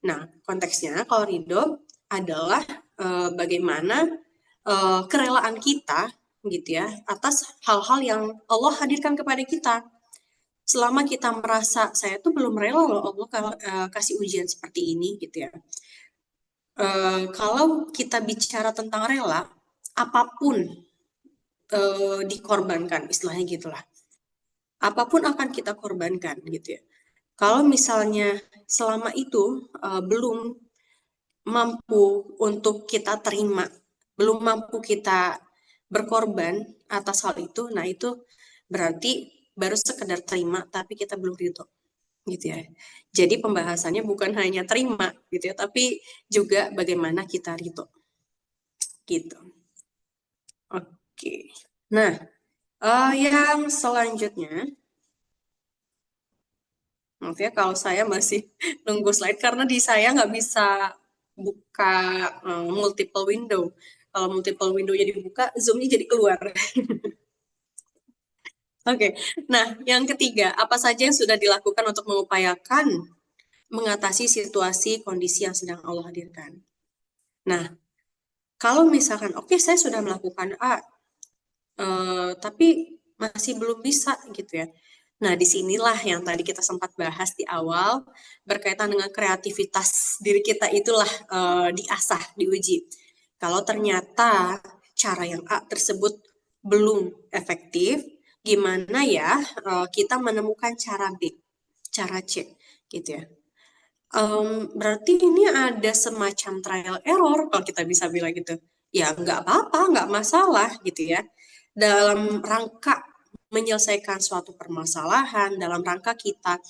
S2: Nah, konteksnya kalau ridho adalah bagaimana kerelaan kita, gitu ya, atas hal-hal yang Allah hadirkan kepada kita. Selama kita merasa saya tuh belum rela loh Allah kasih ujian seperti ini gitu ya. Kalau kita bicara tentang rela, apapun dikorbankan, istilahnya gitulah. Apapun akan kita korbankan gitu ya. Kalau misalnya selama itu belum mampu untuk kita terima, belum mampu kita berkorban atas hal itu, nah itu berarti baru sekedar terima tapi kita belum ridho. gitu ya. Jadi pembahasannya bukan hanya terima gitu ya, tapi juga bagaimana kita ridho gitu. Oke. Nah, yang selanjutnya, maaf ya kalau saya masih nunggu slide karena di saya nggak bisa buka multiple window. Kalau multiple window-nya dibuka, zoom-nya jadi keluar. Oke, nah yang ketiga, apa saja yang sudah dilakukan untuk mengupayakan mengatasi situasi kondisi yang sedang Allah hadirkan? Nah, kalau misalkan, oke saya sudah melakukan A, tapi masih belum bisa gitu ya. Nah, disinilah yang tadi kita sempat bahas di awal, berkaitan dengan kreativitas diri kita itulah diasah, diuji. Kalau ternyata cara yang A tersebut belum efektif, gimana ya kita menemukan cara B, cara C, gitu ya. Berarti ini ada semacam trial error kalau kita bisa bilang gitu. Ya nggak apa-apa, nggak masalah gitu ya. Dalam rangka menyelesaikan suatu permasalahan, dalam rangka kita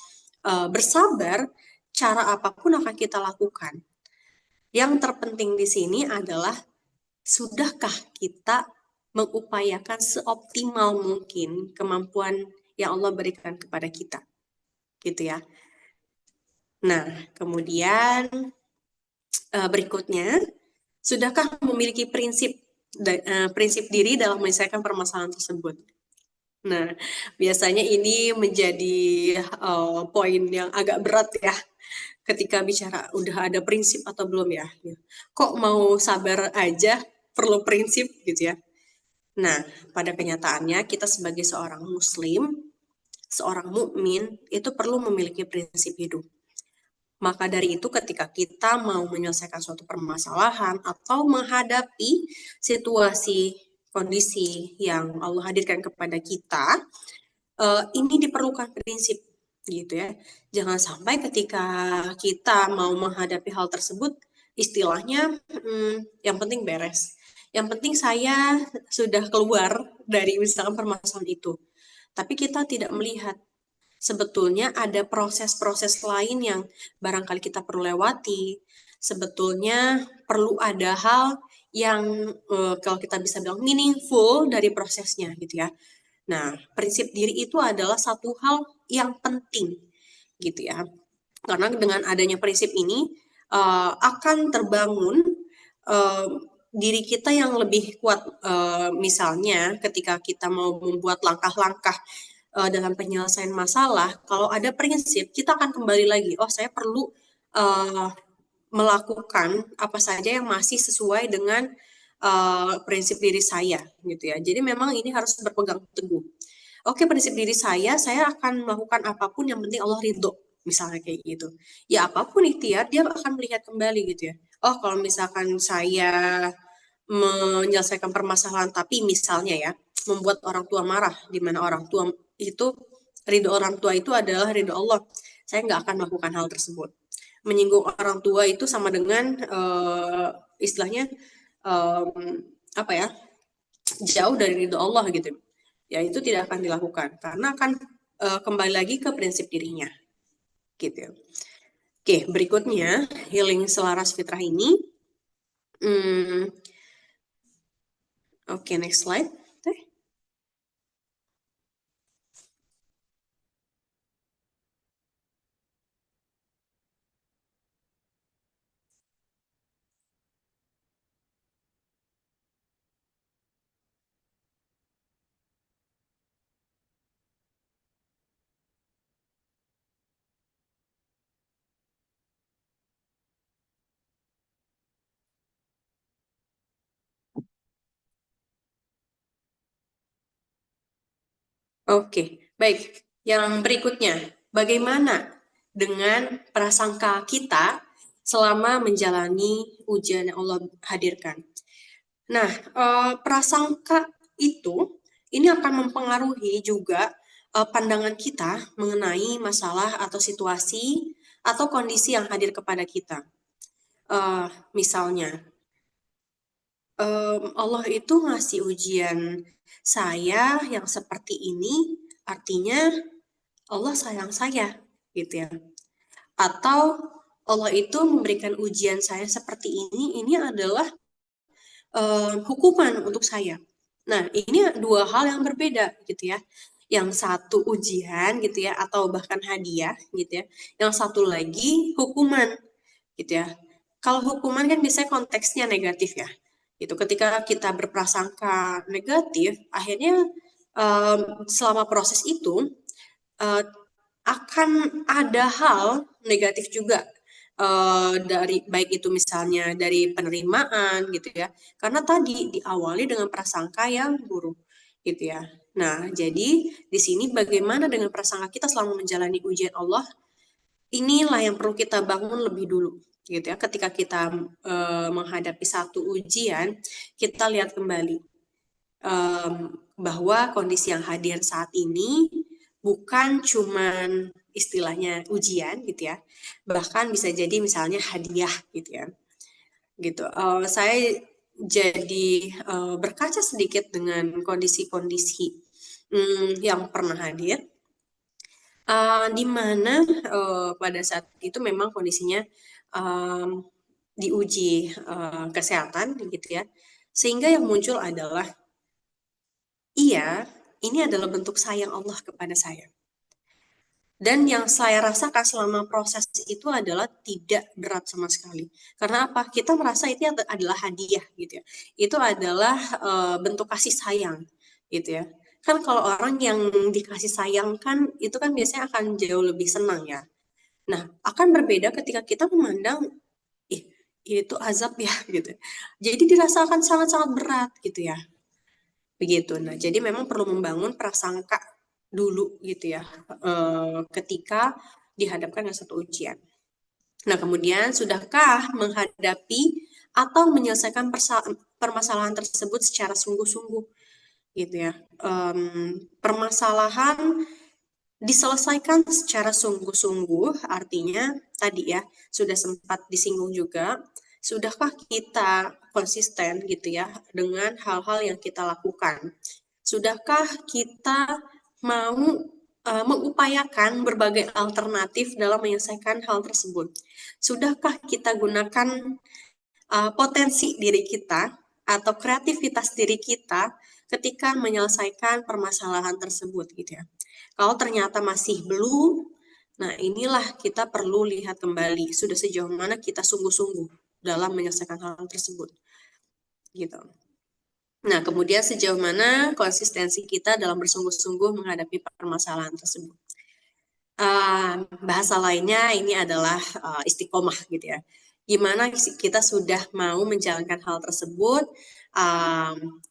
S2: bersabar, cara apapun akan kita lakukan. Yang terpenting di sini adalah sudahkah kita mengupayakan seoptimal mungkin kemampuan yang Allah berikan kepada kita, gitu ya. Nah, kemudian berikutnya, sudahkah memiliki prinsip diri dalam menyelesaikan permasalahan tersebut? Nah, biasanya ini menjadi poin yang agak berat ya ketika bicara udah ada prinsip atau belum ya. Kok mau sabar aja perlu prinsip gitu ya. Nah, pada kenyataannya kita sebagai seorang muslim, seorang mukmin itu perlu memiliki prinsip hidup. Maka dari itu ketika kita mau menyelesaikan suatu permasalahan atau menghadapi situasi kondisi yang Allah hadirkan kepada kita, ini diperlukan prinsip gitu ya. Jangan sampai ketika kita mau menghadapi hal tersebut, istilahnya yang penting beres. Yang penting saya sudah keluar dari misalkan permasalahan itu. Tapi kita tidak melihat sebetulnya ada proses-proses lain yang barangkali kita perlu lewati. Sebetulnya perlu ada hal yang kalau kita bisa bilang meaningful dari prosesnya gitu ya. Nah, prinsip diri itu adalah satu hal yang penting gitu ya. Karena dengan adanya prinsip ini akan terbangun uh, diri kita yang lebih kuat. Misalnya ketika kita mau membuat langkah-langkah dalam penyelesaian masalah, kalau ada prinsip, kita akan kembali lagi. Oh, saya perlu uh, melakukan apa saja yang masih sesuai dengan prinsip diri saya, gitu ya. Jadi memang ini harus berpegang teguh. Oke, prinsip diri saya akan melakukan apapun yang penting Allah ridho, misalnya kayak gitu. Ya apapun ikhtiar, dia akan melihat kembali gitu ya. Oh, kalau misalkan saya menyelesaikan permasalahan, tapi misalnya ya, membuat orang tua marah, di mana orang tua itu, ridho orang tua itu adalah ridho Allah. Saya nggak akan melakukan hal tersebut. Menyinggung orang tua itu sama dengan istilahnya apa ya, jauh dari ridho Allah gitu. Ya itu tidak akan dilakukan karena akan kembali lagi ke prinsip dirinya gitu. Oke, berikutnya healing selaras fitrah ini. Oke, next slide. Oke, baik. Yang berikutnya, bagaimana dengan prasangka kita selama menjalani ujian yang Allah hadirkan? Nah, prasangka itu ini akan mempengaruhi juga pandangan kita mengenai masalah atau situasi atau kondisi yang hadir kepada kita. Misalnya, Allah itu ngasih ujian saya yang seperti ini, artinya Allah sayang saya. gitu ya. Atau Allah itu memberikan ujian saya seperti ini adalah hukuman untuk saya. Nah, ini dua hal yang berbeda gitu ya. Yang satu ujian gitu ya, atau bahkan hadiah gitu ya. Yang satu lagi hukuman gitu ya. Kalau hukuman kan biasanya konteksnya negatif ya. Gitu. Ketika kita berprasangka negatif, akhirnya selama proses itu uh, akan ada hal negatif juga dari baik itu misalnya dari penerimaan gitu ya, karena tadi diawali dengan prasangka yang buruk gitu ya. Nah, jadi di sini bagaimana dengan prasangka kita selama menjalani ujian Allah, inilah yang perlu kita bangun lebih dulu gitu ya. Ketika kita menghadapi satu ujian, kita lihat kembali bahwa kondisi yang hadir saat ini bukan cuman istilahnya ujian gitu ya, bahkan bisa jadi misalnya hadiah gitu ya, gitu. Saya jadi berkaca sedikit dengan kondisi-kondisi yang pernah hadir, di mana pada saat itu memang kondisinya diuji kesehatan gitu ya, sehingga yang muncul adalah iya, ini adalah bentuk sayang Allah kepada saya. Dan yang saya rasakan selama proses itu adalah tidak berat sama sekali. Karena apa? Kita merasa itu adalah hadiah gitu ya. Itu adalah bentuk kasih sayang gitu ya. Kan kalau orang yang dikasih sayang kan itu kan biasanya akan jauh lebih senang ya. Nah, akan berbeda ketika kita memandang ih, itu azab ya gitu. Jadi dirasakan sangat-sangat berat gitu ya. Begitu. Nah, jadi memang perlu membangun prasangka dulu gitu ya, ketika dihadapkan dengan satu ujian. Nah, kemudian sudahkah menghadapi atau menyelesaikan permasalahan tersebut secara sungguh-sungguh gitu ya. Permasalahan diselesaikan secara sungguh-sungguh artinya tadi ya sudah sempat disinggung juga, sudahkah kita konsisten gitu ya dengan hal-hal yang kita lakukan, sudahkah kita mau mengupayakan berbagai alternatif dalam menyelesaikan hal tersebut, sudahkah kita gunakan potensi diri kita atau kreativitas diri kita ketika menyelesaikan permasalahan tersebut gitu ya. Kalau ternyata masih belum, nah inilah kita perlu lihat kembali sudah sejauh mana kita sungguh-sungguh dalam menyelesaikan hal tersebut gitu. Nah, kemudian sejauh mana konsistensi kita dalam bersungguh-sungguh menghadapi permasalahan tersebut. Bahasa lainnya ini adalah istiqomah gitu ya. Gimana kita sudah mau menjalankan hal tersebut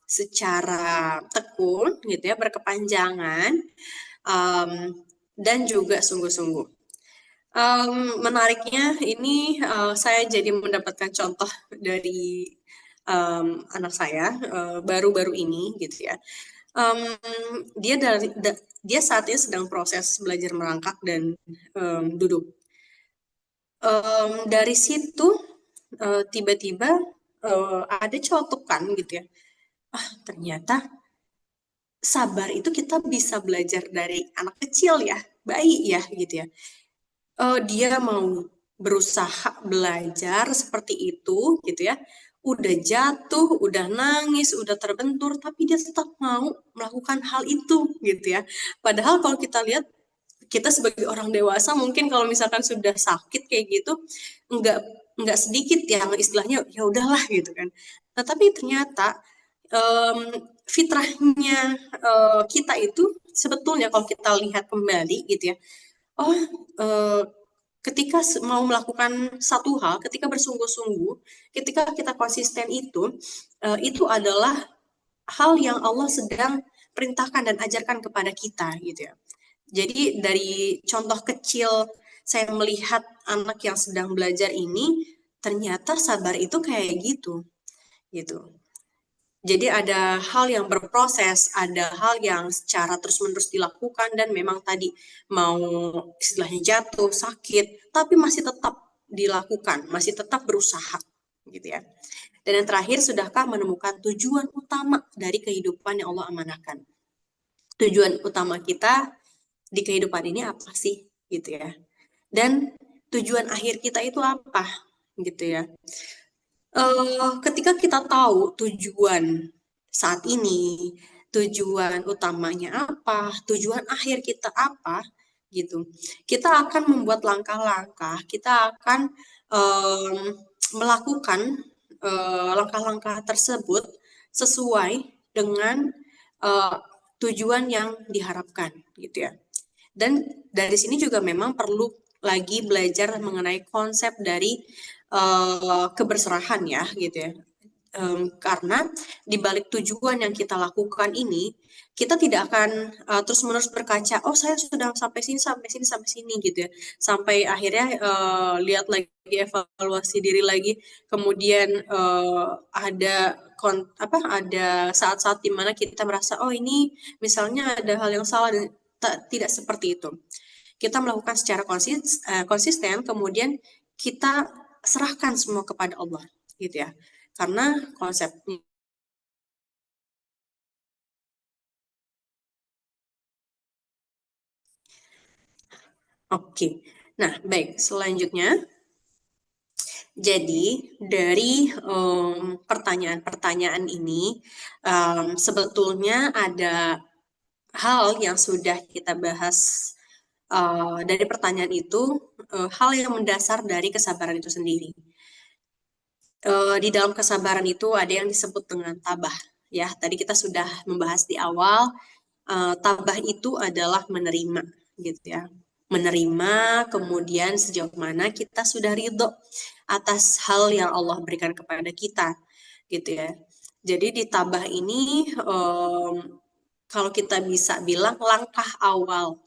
S2: secara tekun gitu ya, berkepanjangan dan juga sungguh-sungguh. Menariknya ini saya jadi mendapatkan contoh dari anak saya baru-baru ini gitu ya. Dia dia saat ini sedang proses belajar merangkak dan duduk. Dari situ tiba-tiba ada celetukan gitu ya. Ternyata sabar itu kita bisa belajar dari anak kecil ya, bayi ya gitu ya. Dia mau berusaha belajar seperti itu gitu ya, udah jatuh, udah nangis, udah terbentur, tapi dia tetap mau melakukan hal itu gitu ya. Padahal kalau kita lihat, kita sebagai orang dewasa mungkin kalau misalkan sudah sakit kayak gitu, nggak nggak sedikit yang istilahnya ya udahlah gitu kan. Nah tapi ternyata fitrahnya kita itu sebetulnya kalau kita lihat kembali gitu ya, oh ketika mau melakukan satu hal, ketika bersungguh-sungguh, ketika kita konsisten itu adalah hal yang Allah sedang perintahkan dan ajarkan kepada kita gitu ya. Jadi dari contoh kecil saya melihat anak yang sedang belajar ini, ternyata sabar itu kayak gitu, gitu. Jadi ada hal yang berproses, ada hal yang secara terus-menerus dilakukan dan memang tadi mau istilahnya jatuh, sakit, tapi masih tetap dilakukan, masih tetap berusaha gitu ya. Dan yang terakhir, sudahkah menemukan tujuan utama dari kehidupan yang Allah amanahkan? Tujuan utama kita di kehidupan ini apa sih gitu ya? dan tujuan akhir kita itu apa, gitu ya. Ketika kita tahu tujuan saat ini, tujuan utamanya apa, tujuan akhir kita apa, gitu. Kita akan membuat langkah-langkah, kita akan melakukan langkah-langkah tersebut sesuai dengan eh, tujuan yang diharapkan, gitu ya. Dan dari sini juga memang perlu lagi belajar mengenai konsep dari keberserahan ya gitu ya. Karena di balik tujuan yang kita lakukan ini, kita tidak akan terus-menerus berkaca, oh saya sudah sampai sini, sampai sini, sampai sini gitu ya. Sampai akhirnya lihat lagi, evaluasi diri lagi, kemudian ada saat-saat dimana kita merasa, oh ini misalnya ada hal yang salah, dan tidak seperti itu. Kita melakukan secara konsisten, kemudian kita serahkan semua kepada Allah gitu ya. Karena konsepnya. Oke. Nah, baik. Selanjutnya, jadi dari pertanyaan-pertanyaan ini sebetulnya ada hal yang sudah kita bahas dari pertanyaan itu, hal yang mendasar dari kesabaran itu sendiri. Di dalam kesabaran itu ada yang disebut dengan tabah. Ya, tadi kita sudah membahas di awal, tabah itu adalah menerima, gitu ya. Menerima, kemudian sejauh mana kita sudah ridho atas hal yang Allah berikan kepada kita, gitu ya. Jadi di tabah ini, kalau kita bisa bilang langkah awal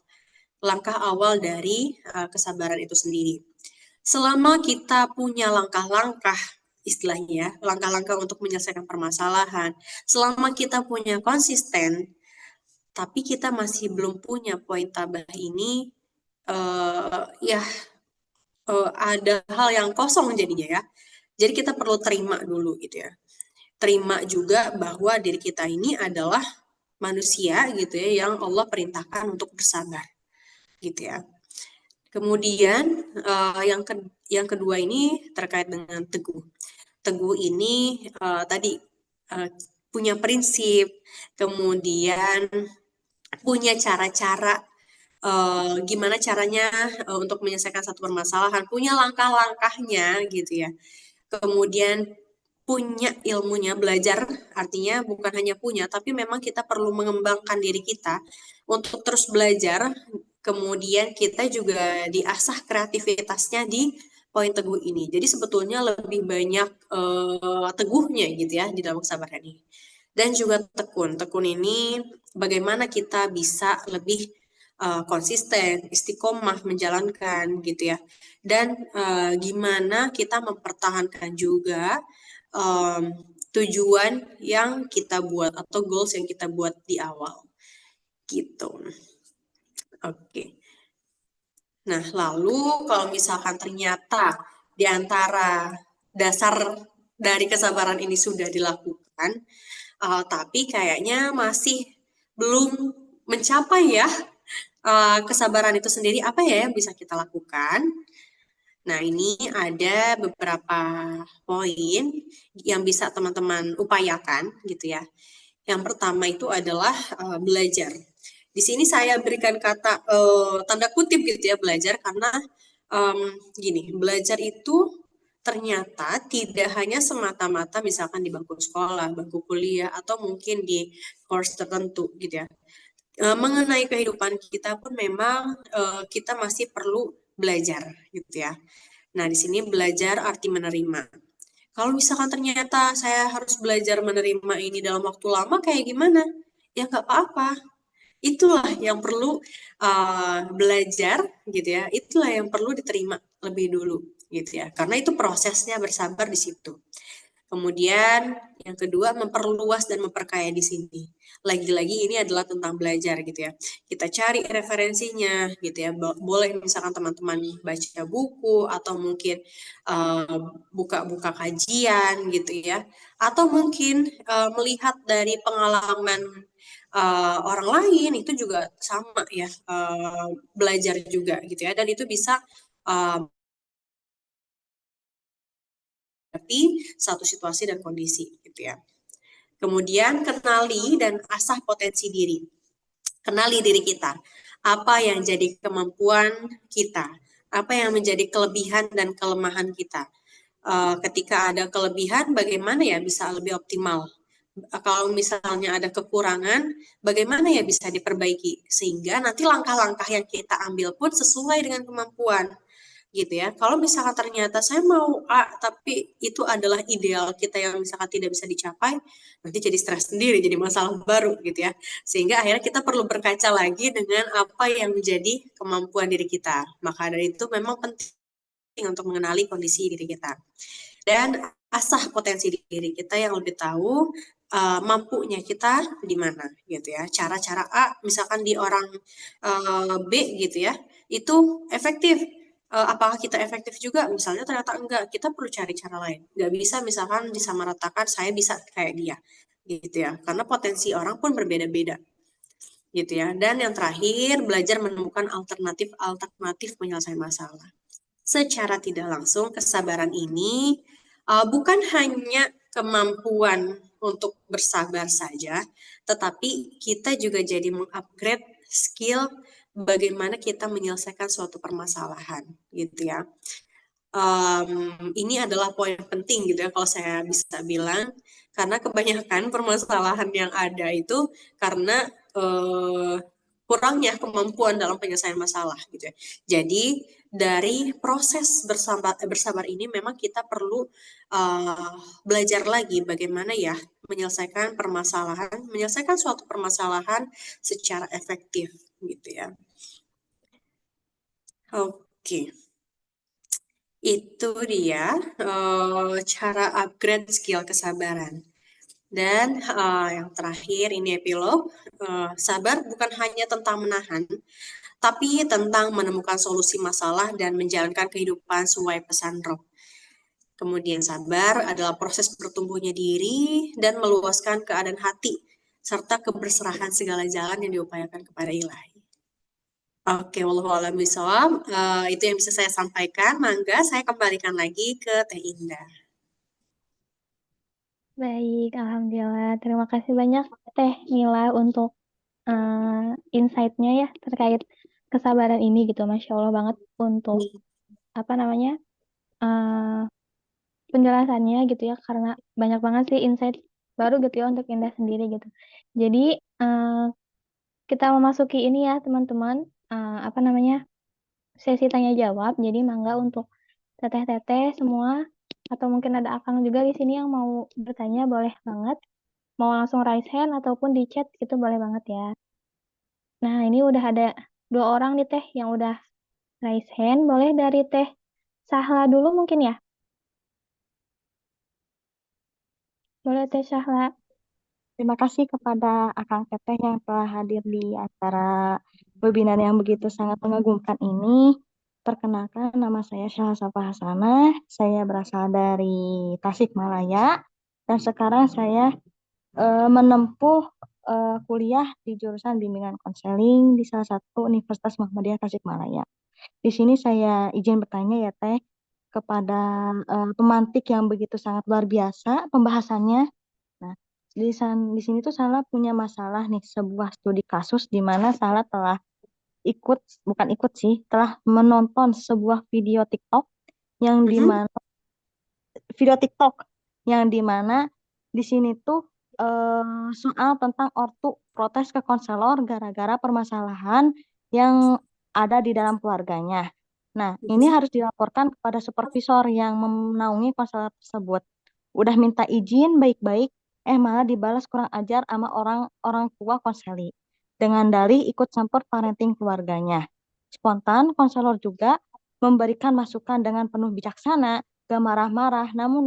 S2: dari kesabaran itu sendiri. Selama kita punya langkah-langkah, istilahnya ya, langkah-langkah untuk menyelesaikan permasalahan, selama kita punya konsisten, tapi kita masih belum punya poin tabah ini, ya ada hal yang kosong jadinya ya. Jadi kita perlu terima dulu gitu ya. Terima juga bahwa diri kita ini adalah manusia gitu ya, yang Allah perintahkan untuk bersabar gitu ya. Kemudian yang kedua ini terkait dengan teguh. Teguh ini tadi punya prinsip, kemudian punya cara-cara gimana caranya untuk menyelesaikan satu permasalahan, punya langkah-langkahnya gitu ya. Kemudian punya ilmunya, belajar, artinya bukan hanya punya, tapi memang kita perlu mengembangkan diri kita untuk terus belajar. Kemudian kita juga diasah kreativitasnya di poin teguh ini. Jadi sebetulnya lebih banyak teguhnya gitu ya di dalam kesabaran ini. Dan juga tekun. Tekun ini bagaimana kita bisa lebih konsisten, istiqomah menjalankan gitu ya. Dan gimana kita mempertahankan juga tujuan yang kita buat atau goals yang kita buat di awal gitu. Oke. Nah, lalu kalau misalkan ternyata di antara dasar dari kesabaran ini sudah dilakukan, tapi kayaknya masih belum mencapai ya kesabaran itu sendiri, apa ya yang bisa kita lakukan? Nah, ini ada beberapa poin yang bisa teman-teman upayakan gitu ya. Yang pertama itu adalah belajar. Di sini saya berikan kata tanda kutip gitu ya, belajar, karena gini, belajar itu ternyata tidak hanya semata-mata misalkan di bangku sekolah, bangku kuliah, atau mungkin di course tertentu gitu ya. Mengenai kehidupan kita pun memang kita masih perlu belajar gitu ya. Nah, di sini belajar arti menerima. Kalau misalkan ternyata saya harus belajar menerima ini dalam waktu lama, kayak gimana? Ya nggak apa-apa. Itulah yang perlu belajar gitu ya. Itulah yang perlu diterima lebih dulu gitu ya. Karena itu prosesnya bersabar di situ. Kemudian yang kedua, memperluas dan memperkaya di sini. Lagi-lagi ini adalah tentang belajar gitu ya. Kita cari referensinya gitu ya. Boleh misalkan teman-teman baca buku, atau mungkin buka-buka kajian gitu ya. Atau mungkin melihat dari pengalaman orang lain, itu juga sama ya, belajar juga gitu ya. Dan itu bisa menghadapi satu situasi dan kondisi gitu ya. Kemudian kenali dan asah potensi diri. Kenali diri kita. Apa yang jadi kemampuan kita? Apa yang menjadi kelebihan dan kelemahan kita? Ketika ada kelebihan, bagaimana ya bisa lebih optimal? Kalau misalnya ada kekurangan, bagaimana ya bisa diperbaiki? Sehingga nanti langkah-langkah yang kita ambil pun sesuai dengan kemampuan gitu ya. Kalau misalkan ternyata saya mau A, tapi itu adalah ideal kita yang misalkan tidak bisa dicapai, nanti jadi stres sendiri, jadi masalah baru gitu ya. Sehingga akhirnya kita perlu berkaca lagi dengan apa yang menjadi kemampuan diri kita. Maka dari itu memang penting untuk mengenali kondisi diri kita. Dan asah potensi diri kita yang lebih tahu mampunya kita di mana gitu ya. Cara-cara A misalkan di orang B gitu ya, itu efektif. Apakah kita efektif juga? Misalnya ternyata enggak, kita perlu cari cara lain. Nggak bisa misalkan disamaratakan saya bisa kayak dia gitu ya. Karena potensi orang pun berbeda-beda gitu ya. Dan yang terakhir, belajar menemukan alternatif penyelesaian masalah. Secara tidak langsung, kesabaran ini bukan hanya kemampuan untuk bersabar saja, tetapi kita juga jadi mengupgrade skill bagaimana kita menyelesaikan suatu permasalahan, gitu ya. Ini adalah poin penting gitu ya kalau saya bisa bilang, karena kebanyakan permasalahan yang ada itu karena kurangnya kemampuan dalam penyelesaian masalah gitu ya. Jadi dari proses bersabar ini memang kita perlu belajar lagi bagaimana ya menyelesaikan suatu permasalahan secara efektif gitu ya. Oke. Itu dia cara upgrade skill kesabaran. Dan yang terakhir ini epilog, sabar bukan hanya tentang menahan, tapi tentang menemukan solusi masalah dan menjalankan kehidupan sesuai pesan Roh. Kemudian sabar adalah proses bertumbuhnya diri dan meluaskan keadaan hati, serta keberserahan segala jalan yang diupayakan kepada ilahi. Oke, wallahu a'lam bishawab. Itu yang bisa saya sampaikan. Mangga saya kembalikan lagi ke Teh Indah.
S1: Baik, Alhamdulillah. Terima kasih banyak Teh Mila untuk insight-nya ya terkait kesabaran ini gitu. Masya Allah banget untuk apa namanya eh, penjelasannya gitu ya. Karena banyak banget sih insight baru gitu ya untuk Indah sendiri gitu. Jadi eh, kita memasuki ini ya teman-teman. Apa namanya sesi tanya jawab. Jadi mangga untuk teteh-teteh semua atau mungkin ada akang juga di sini yang mau bertanya boleh banget. Mau langsung raise hand ataupun di chat itu boleh banget ya. Nah, ini udah ada dua orang nih Teh yang udah raise hand. Boleh dari Teh Sahla dulu mungkin ya? Boleh Teh Sahla.
S3: Terima kasih kepada Akang Teteh yang telah hadir di acara webinar yang begitu sangat mengagumkan ini. Perkenalkan, nama saya Syahsafa Hasanah. Saya berasal dari Tasikmalaya dan sekarang saya menempuh kuliah di jurusan bimbingan konseling di salah satu Universitas Muhammadiyah Tasikmalaya. Di sini saya izin bertanya ya Teh kepada pemantik yang begitu sangat luar biasa pembahasannya. Nah, di sini tuh Salah punya masalah nih, sebuah studi kasus di mana Salah telah ikut, bukan ikut sih, telah menonton sebuah yang di
S2: Mhm.
S3: mana video TikTok yang di mana di sini tuh soal tentang ortu protes ke konselor gara-gara permasalahan yang ada di dalam keluarganya. Nah, ini
S2: Mhm.
S3: harus dilaporkan kepada supervisor yang menaungi konselor tersebut. Udah minta izin baik-baik, malah dibalas kurang ajar sama orang tua konseli dengan dalih ikut campur parenting keluarganya. Spontan, konselor juga memberikan masukan dengan penuh bijaksana, gak marah-marah, namun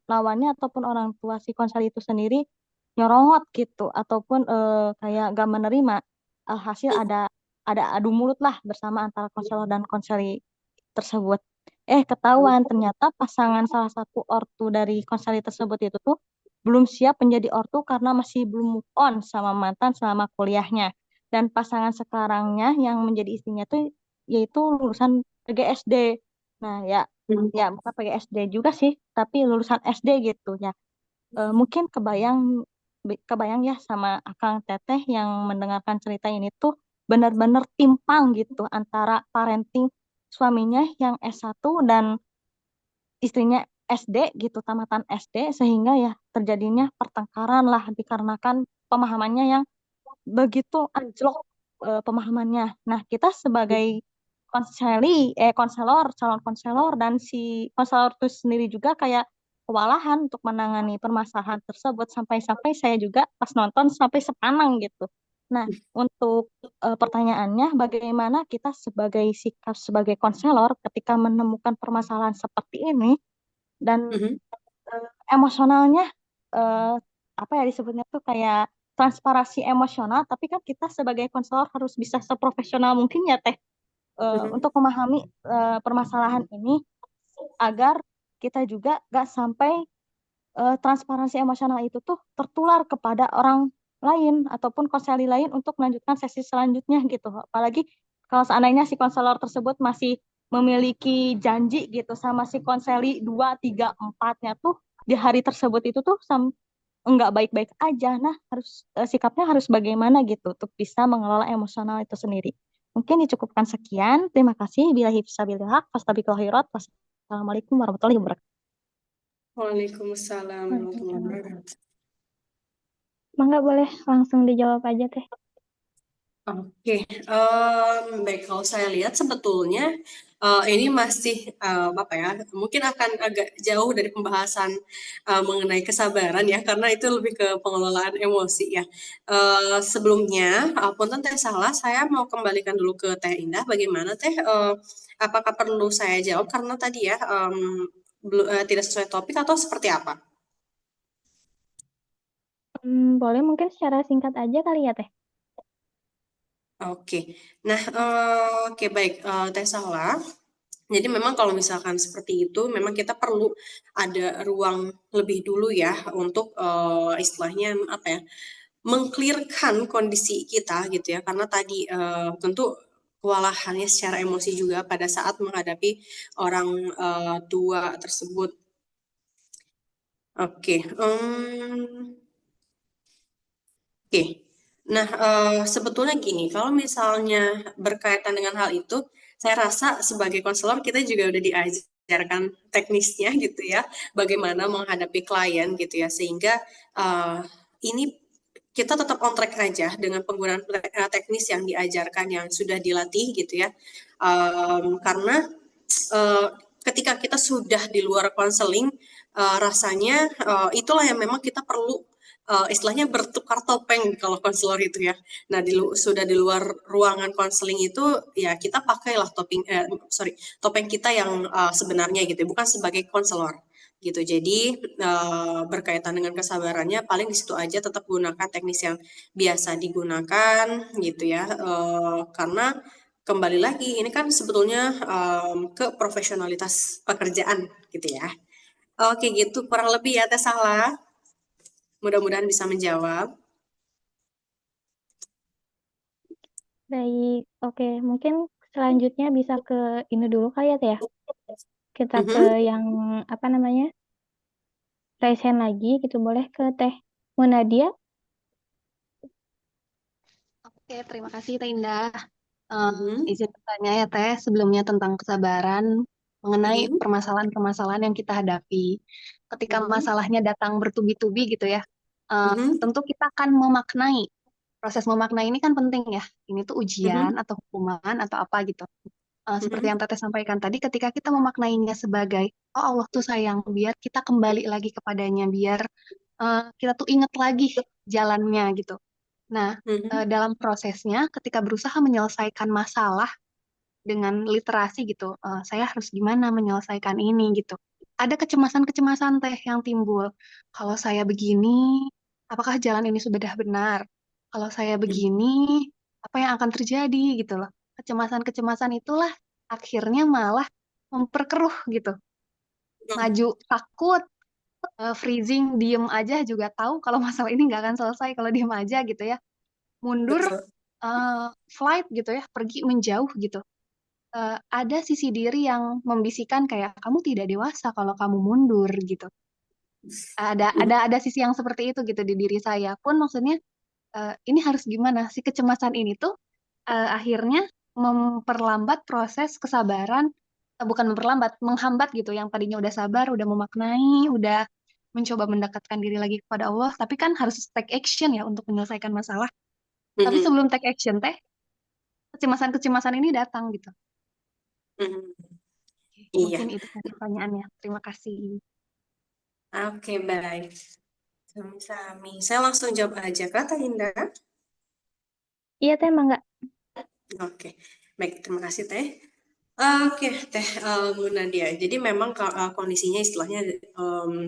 S3: lawannya ataupun orang tua si konsel itu sendiri nyorongot gitu, ataupun kayak gak menerima. Alhasil ada adu mulut lah bersama antara konselor dan konseli tersebut. Ketahuan ternyata pasangan salah satu ortu dari konseli tersebut itu tuh belum siap menjadi ortu karena masih belum move on sama mantan selama kuliahnya. Dan pasangan sekarangnya yang menjadi istrinya tuh yaitu lulusan PGSD. Nah, ya
S2: Mhm.
S3: ya bukan PGSD juga sih, tapi lulusan SD gitu ya. Mungkin kebayang ya sama Akang Teteh yang mendengarkan cerita ini tuh benar-benar timpang gitu antara parenting suaminya yang S1 dan istrinya SD gitu, tamatan SD, sehingga ya terjadinya pertengkaran lah dikarenakan pemahamannya yang begitu anjlok pemahamannya. Nah, kita sebagai konselor, calon konselor dan si konselor itu sendiri juga kayak kewalahan untuk menangani permasalahan tersebut sampai-sampai saya juga pas nonton sampai sepanang gitu. Nah, untuk pertanyaannya bagaimana kita sebagai sikap sebagai konselor ketika menemukan permasalahan seperti ini dan
S2: Mhm.
S3: emosionalnya eh, apa ya disebutnya tuh kayak transparasi emosional, tapi kan kita sebagai konselor harus bisa seprofesional mungkin ya Teh
S2: Mhm.
S3: untuk memahami permasalahan ini agar kita juga gak sampai transparansi emosional itu tuh tertular kepada orang lain ataupun konseli lain untuk melanjutkan sesi selanjutnya gitu. Apalagi kalau seandainya si konselor tersebut masih memiliki janji gitu sama si konseli 2, 3, 4-nya tuh di hari tersebut itu tuh enggak baik-baik aja. Nah, sikapnya harus bagaimana gitu untuk bisa mengelola emosional itu sendiri. Mungkin dicukupkan sekian. Terima kasih. Bila hifzabilillah, fastabiqul khairat. Wassalamualaikum warahmatullahi wabarakatuh.
S2: Waalaikumsalam warahmatullahi
S1: Waalaikumsalam.
S2: wabarakatuh.
S1: Mangga boleh langsung dijawab aja Teh.
S2: Oke, baik kalau saya lihat sebetulnya ini masih apa ya, mungkin akan agak jauh dari pembahasan mengenai kesabaran ya, karena itu lebih ke pengelolaan emosi ya. Sebelumnya, punten Teh salah, saya mau kembalikan dulu ke Teh Indah. Bagaimana Teh? Apakah perlu saya jawab karena tadi ya tidak sesuai topik atau seperti apa?
S1: Boleh mungkin secara singkat aja kali ya Teh.
S2: Oke, nah oke baik Teh Sahla. Jadi memang kalau misalkan seperti itu, memang kita perlu ada ruang lebih dulu ya untuk istilahnya apa ya, mengklirkan kondisi kita gitu ya. Karena tadi tentu kewalahannya secara emosi juga pada saat menghadapi orang tua tersebut. Oke, oke. Nah, sebetulnya gini, kalau misalnya berkaitan dengan hal itu, saya rasa sebagai konselor kita juga udah diajarkan teknisnya gitu ya, bagaimana menghadapi klien gitu ya, sehingga ini kita tetap on track aja dengan penggunaan teknis yang diajarkan, yang sudah dilatih gitu ya. Karena eh, ketika kita sudah di luar konseling, rasanya itulah yang memang kita perlu istilahnya bertukar topeng kalau konselor itu ya. Nah, sudah di luar ruangan konseling itu ya kita pakailah topeng kita yang sebenarnya gitu, bukan sebagai konselor gitu. Jadi berkaitan dengan kesabarannya paling di situ aja tetap gunakan teknis yang biasa digunakan gitu ya. Karena kembali lagi ini kan sebetulnya ke profesionalitas pekerjaan gitu ya. Oke gitu kurang lebih ya Teh Sahla. Mudah-mudahan bisa menjawab.
S1: Baik, oke. Mungkin selanjutnya bisa ke ini dulu kali ya Teh ya. Kita ke
S2: Mhm.
S1: yang apa namanya? Raise hand lagi gitu boleh ke Teh Munadia.
S4: Oke, terima kasih Teh Indah.
S2: Mhm.
S4: Izin bertanya ya Teh, sebelumnya tentang kesabaran mengenai
S2: Mhm.
S4: permasalahan-permasalahan yang kita hadapi. Ketika
S2: Mhm.
S4: masalahnya datang bertubi-tubi gitu ya,
S2: Mhm.
S4: tentu kita akan memaknai. Proses memaknai ini kan penting ya. Ini tuh ujian
S2: Mhm.
S4: atau hukuman atau apa gitu. Seperti
S2: Mhm.
S4: yang Teteh sampaikan tadi, ketika kita memaknainya sebagai, oh Allah tuh sayang, biar kita kembali lagi kepadanya, biar kita tuh ingat lagi jalannya gitu. Nah,
S2: Mhm.
S4: dalam prosesnya, ketika berusaha menyelesaikan masalah dengan literasi gitu, saya harus gimana menyelesaikan ini gitu. Ada kecemasan-kecemasan teh yang timbul. Kalau saya begini, apakah jalan ini sudah benar? Kalau saya begini, apa yang akan terjadi gitu loh. Kecemasan-kecemasan itulah akhirnya malah memperkeruh gitu.
S2: Mhm.
S4: Maju takut, freezing, diem aja juga tahu kalau masalah ini nggak akan selesai kalau diem aja gitu ya. Mundur,
S2: Betul.
S4: flight gitu ya, pergi menjauh gitu. ada sisi diri yang membisikkan kayak kamu tidak dewasa kalau kamu mundur gitu. Ada sisi yang seperti itu gitu di diri saya pun, maksudnya ini harus gimana, si kecemasan ini tuh akhirnya memperlambat proses kesabaran, bukan memperlambat, menghambat gitu, yang tadinya udah sabar, udah memaknai, udah mencoba mendekatkan diri lagi kepada Allah, tapi kan harus take action ya untuk menyelesaikan masalah. Tapi
S2: Mhm,
S4: sebelum take action teh, kecemasan-kecemasan ini datang gitu.
S2: mhm.
S4: Oke,
S2: Iya,
S4: mungkin itu kan pertanyaannya. Terima kasih.
S2: oke baik. Sami-sami. Saya langsung jawab aja, Kak Indah.
S1: Iya Teh, Mangga.
S2: Oke, baik, terima kasih Teh. Oke, Teh Bu Nadia. Jadi memang kondisinya istilahnya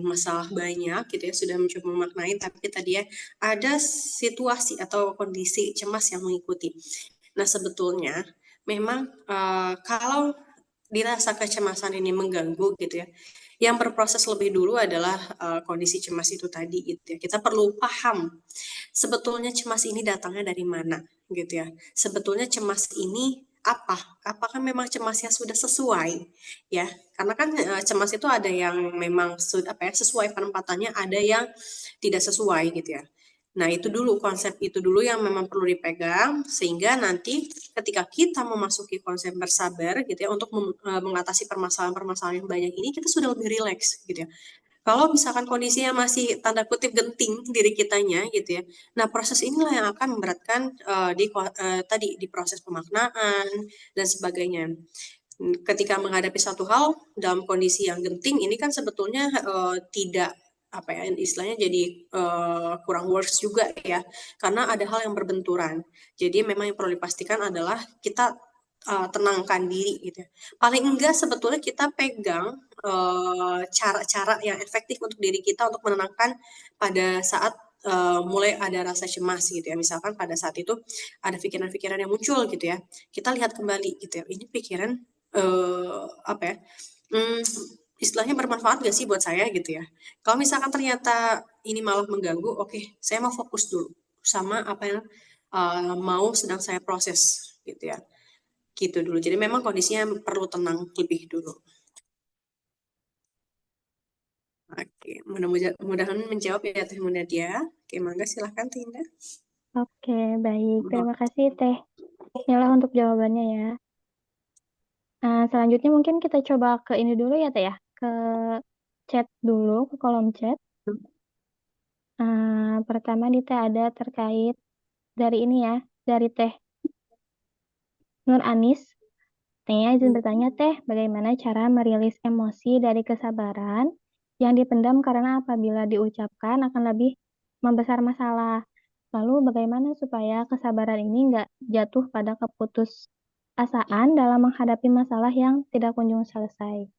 S2: masalah banyak gitu ya, sudah mencoba memaknai, tapi tadi ya ada situasi atau kondisi cemas yang mengikuti. Nah, sebetulnya memang kalau dirasa kecemasan ini mengganggu gitu ya, yang berproses lebih dulu adalah kondisi cemas itu tadi gitu ya. Kita perlu paham sebetulnya cemas ini datangnya dari mana gitu ya. Sebetulnya cemas ini apa? Apakah memang cemasnya sudah sesuai ya? Karena kan cemas itu ada yang memang sesuai penempatannya, ada yang tidak sesuai gitu ya. Nah, itu dulu konsep itu dulu yang memang perlu dipegang sehingga nanti ketika kita memasuki konsep bersabar gitu ya untuk mengatasi permasalahan-permasalahan yang banyak ini kita sudah lebih rileks gitu ya. Kalau misalkan kondisinya masih tanda kutip genting diri kitanya gitu ya. Nah, proses inilah yang akan memberatkan tadi di proses pemaknaan dan sebagainya. Ketika menghadapi satu hal dalam kondisi yang genting ini kan sebetulnya tidak apa ya istilahnya jadi kurang works juga ya karena ada hal yang berbenturan. Jadi memang yang perlu dipastikan adalah kita tenangkan diri gitu ya. Paling enggak sebetulnya kita pegang cara-cara yang efektif untuk diri kita untuk menenangkan pada saat mulai ada rasa cemas gitu ya. Misalkan pada saat itu ada pikiran-pikiran yang muncul gitu ya. Kita lihat kembali gitu ya. Ini pikiran apa ya? Hmm, istilahnya bermanfaat gak sih buat saya gitu ya. Kalau misalkan ternyata ini malah mengganggu, oke, saya mau fokus dulu sama apa yang mau sedang saya proses gitu ya. Gitu dulu. Jadi memang kondisinya perlu tenang lebih dulu. Oke, mudah-mudahan menjawab ya Teh Munadia. Oke, mangga silahkan Tinda.
S1: Oke, baik. Terima kasih Teh Nila untuk jawabannya ya. Selanjutnya mungkin kita coba ke ini dulu ya Teh ya. Ke chat dulu, ke kolom chat. Pertama di Teh ada terkait dari ini ya, dari Teh Nur Anis. Teh izin bertanya Teh, bagaimana cara merilis emosi dari kesabaran yang dipendam karena apabila diucapkan akan lebih membesar masalah. Lalu bagaimana supaya kesabaran ini nggak jatuh pada keputusasaan dalam menghadapi masalah yang tidak kunjung selesai.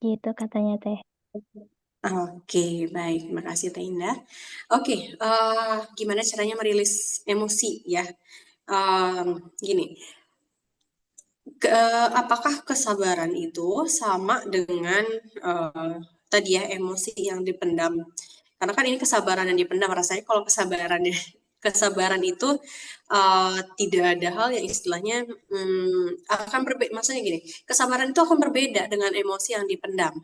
S1: Gitu katanya Teh.
S2: Oke, baik. Terima kasih Teh Indah. Oke, gimana caranya merilis emosi ya? Gini, apakah kesabaran itu sama dengan tadi ya emosi yang dipendam? Karena kan ini kesabaran yang dipendam. Rasanya kalau kesabaran itu tidak ada hal yang istilahnya akan berbeda. Maksudnya gini, kesabaran itu akan berbeda dengan emosi yang dipendam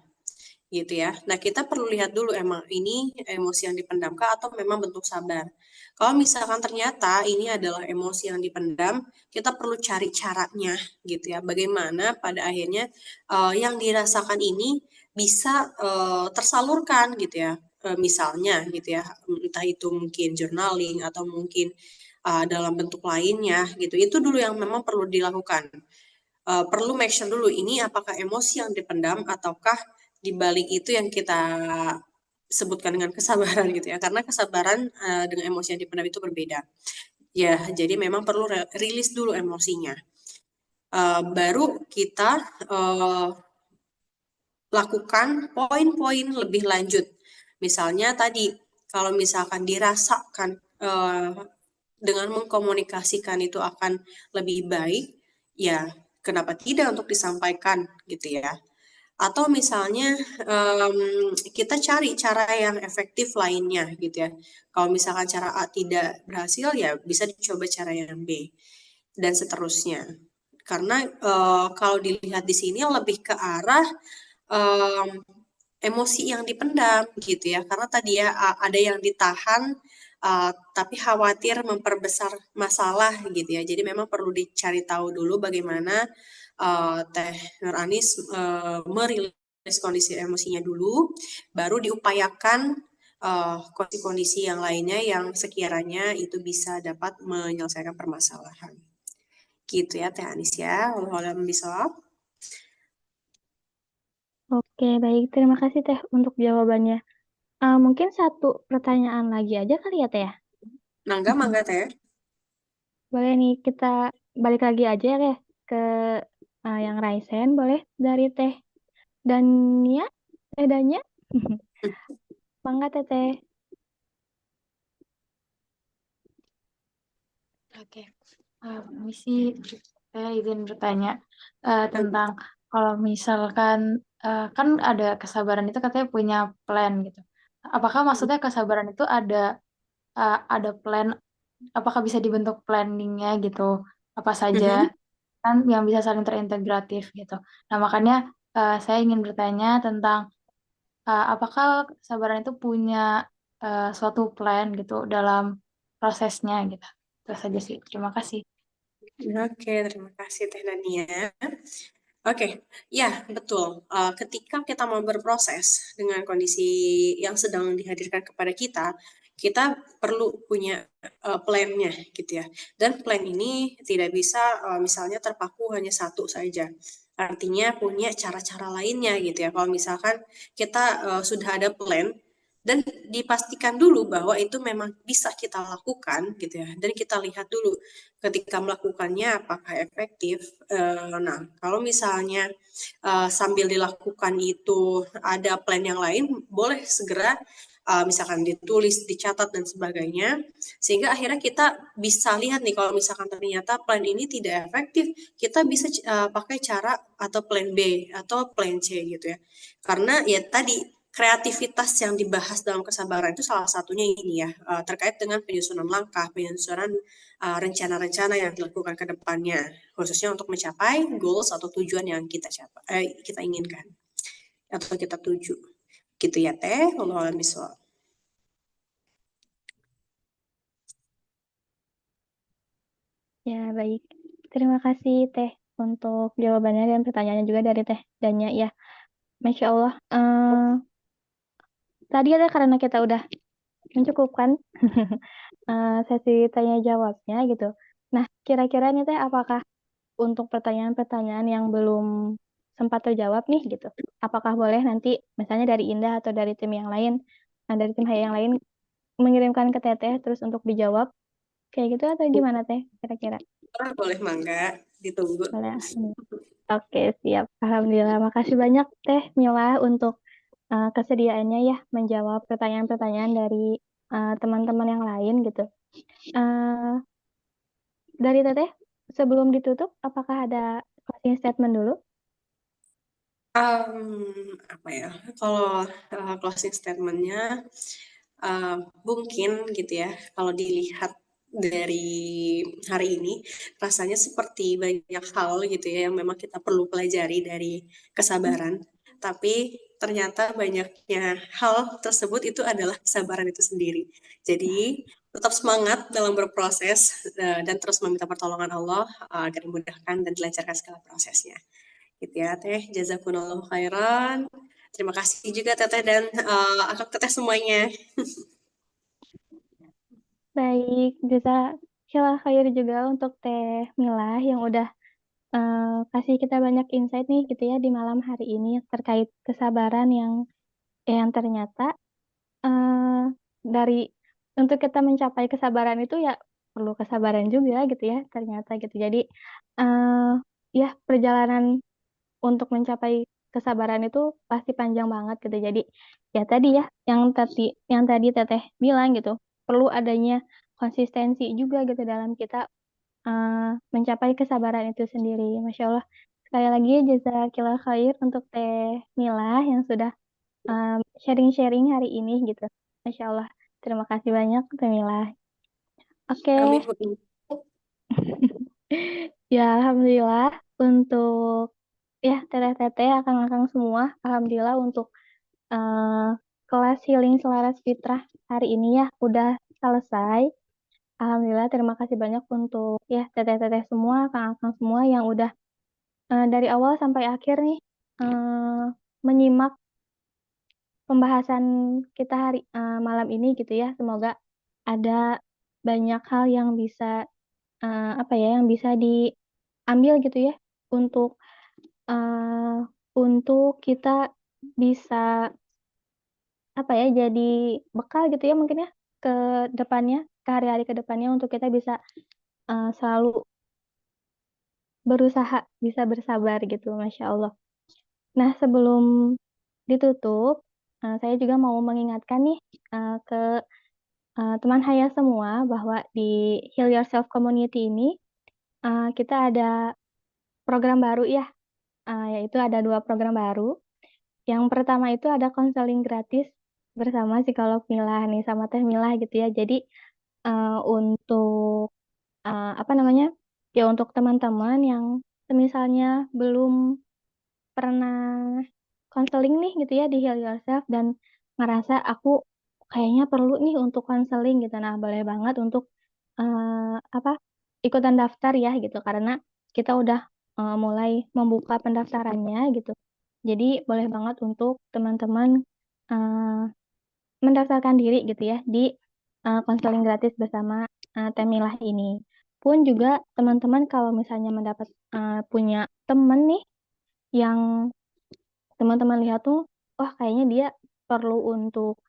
S2: gitu ya. Nah, kita perlu lihat dulu emang ini emosi yang dipendamkah atau memang bentuk sabar. Kalau misalkan ternyata ini adalah emosi yang dipendam, kita perlu cari caranya gitu ya. Bagaimana pada akhirnya yang dirasakan ini bisa tersalurkan gitu ya. Misalnya gitu ya, entah itu mungkin journaling atau mungkin dalam bentuk lainnya gitu. Itu dulu yang memang perlu dilakukan. Perlu make sure dulu ini apakah emosi yang dipendam ataukah di balik itu yang kita sebutkan dengan kesabaran gitu ya. Karena kesabaran dengan emosi yang dipendam itu berbeda. Ya, jadi memang perlu rilis dulu emosinya. Baru kita lakukan poin-poin lebih lanjut. Misalnya tadi, kalau misalkan dirasakan dengan mengkomunikasikan itu akan lebih baik, ya kenapa tidak untuk disampaikan gitu ya. Atau misalnya kita cari cara yang efektif lainnya gitu ya. Kalau misalkan cara A tidak berhasil ya bisa dicoba cara yang B dan seterusnya. Karena kalau dilihat di sini lebih ke arah em, emosi yang dipendam gitu ya. Karena tadi ya ada yang ditahan tapi khawatir memperbesar masalah gitu ya. Jadi memang perlu dicari tahu dulu bagaimana Teh Nur Anis merilis kondisi emosinya dulu, baru diupayakan kondisi-kondisi yang lainnya yang sekiranya itu bisa dapat menyelesaikan permasalahan. Gitu ya Teh Anis ya. Wallahu a'lam bishawab.
S1: Oke, baik. Terima kasih Teh untuk jawabannya. Mungkin satu pertanyaan lagi aja kali ya Teh ya?
S2: Mangga Teh.
S1: Boleh nih kita balik lagi aja ya ke yang Raisen, boleh dari Teh Dania? Teh Dania? Mangga Teteh.
S5: Oke, misi saya izin bertanya tentang kalau misalkan kan ada kesabaran itu katanya punya plan gitu. Apakah maksudnya kesabaran itu ada plan? Apakah bisa dibentuk planningnya gitu? Apa saja kan yang bisa saling terintegratif gitu. Nah makanya saya ingin bertanya tentang apakah kesabaran itu punya suatu plan gitu dalam prosesnya gitu. Itu saja sih. Terima kasih.
S2: Oke, terima kasih Teh Dania. Oke, ya betul. Ketika kita mau berproses dengan kondisi yang sedang dihadirkan kepada kita, kita perlu punya plan-nya gitu ya. Dan plan ini tidak bisa misalnya terpaku hanya satu saja. Artinya punya cara-cara lainnya gitu ya. Kalau misalkan kita sudah ada plan dan dipastikan dulu bahwa itu memang bisa kita lakukan gitu ya. Dan kita lihat dulu ketika melakukannya apakah efektif. Nah, kalau misalnya sambil dilakukan itu ada plan yang lain, boleh segera misalkan ditulis, dicatat dan sebagainya, sehingga akhirnya kita bisa lihat nih kalau misalkan ternyata plan ini tidak efektif, kita bisa pakai cara atau plan B atau plan C gitu ya. Karena ya tadi kreativitas yang dibahas dalam kesabaran itu salah satunya ini ya, terkait dengan penyusunan langkah, penyusunan rencana-rencana yang dilakukan ke depannya, khususnya untuk mencapai goals atau tujuan yang kita inginkan atau kita tuju. Gitu ya Teh, wallahu a'lam bishawab.
S1: Ya, baik. Terima kasih Teh untuk jawabannya dan pertanyaannya juga dari Teh Danya ya. Masya Allah. Tadi ada karena kita udah mencukupkan sesi tanya jawabnya gitu. Nah, kira-kira nih Teh apakah untuk pertanyaan-pertanyaan yang belum sempat terjawab nih gitu, apakah boleh nanti misalnya dari Indah atau dari tim yang lain, dari tim Hayya yang lain mengirimkan ke Teteh terus untuk dijawab kayak gitu atau gimana Teh kira-kira?
S2: Boleh mangga, ditunggu.
S1: Boleh. Oke, siap. Alhamdulillah. Makasih banyak Teh Mila untuk kesediaannya ya menjawab pertanyaan-pertanyaan dari teman-teman yang lain gitu. Eh, dari Teteh, sebelum ditutup, apakah ada closing statement dulu?
S2: Apa ya? Kalau closing statementnya mungkin gitu ya. Kalau dilihat dari hari ini, rasanya seperti banyak hal gitu ya yang memang kita perlu pelajari dari kesabaran. Tapi ternyata banyaknya hal tersebut itu adalah kesabaran itu sendiri. Jadi tetap semangat dalam berproses dan terus meminta pertolongan Allah agar dimudahkan dan dilancarkan segala prosesnya. Gitu ya Teh, jazakumullah khairan. Terima kasih juga Teteh dan akak Teteh semuanya.
S1: Baik, jazakallah khair juga untuk Teh Mila yang udah kasih kita banyak insight nih gitu ya di malam hari ini terkait kesabaran yang ternyata dari untuk kita mencapai kesabaran itu ya perlu kesabaran juga gitu ya ternyata gitu. Jadi ya perjalanan untuk mencapai kesabaran itu pasti panjang banget gitu. Jadi ya tadi ya yang tadi Teteh bilang gitu, perlu adanya konsistensi juga gitu dalam kita mencapai kesabaran itu sendiri. Masya Allah. Sekali lagi jazakillah khair untuk Teh Mila yang sudah sharing-sharing hari ini gitu. Masya Allah. Terima kasih banyak Teh Mila. Oke.
S2: Amin.
S1: Ya, alhamdulillah untuk ya teteh-teteh, akang-akang semua, alhamdulillah untuk eh, kelas healing selaras fitrah hari ini ya udah selesai. Alhamdulillah, terima kasih banyak untuk ya teteh-teteh semua, akang-akang semua yang udah dari awal sampai akhir nih menyimak pembahasan kita malam ini gitu ya. Semoga ada banyak hal yang bisa apa ya yang bisa diambil gitu ya untuk eh, untuk kita bisa apa ya jadi bekal gitu ya mungkin ya ke depannya, ke hari-hari ke depannya untuk kita bisa selalu berusaha bisa bersabar gitu, Masya Allah. Nah, sebelum ditutup, saya juga mau mengingatkan nih ke teman Haya semua bahwa di Heal Yourself Community ini kita ada program baru ya, yaitu ada dua program baru. Yang pertama itu ada konseling gratis bersama psikolog Mila nih sama Teh Mila gitu ya. Jadi untuk apa namanya? Ya untuk teman-teman yang misalnya belum pernah konseling nih gitu ya di Heal Yourself dan ngerasa aku kayaknya perlu nih untuk konseling gitu. Nah, boleh banget untuk apa ikutan daftar ya gitu karena kita udah mulai membuka pendaftarannya gitu. Jadi boleh banget untuk teman-teman eh, mendaftarkan diri gitu ya di konseling gratis bersama Temilah ini. Pun juga teman-teman kalau misalnya mendapat punya temen nih yang teman-teman lihat tuh, wah kayaknya dia perlu untuk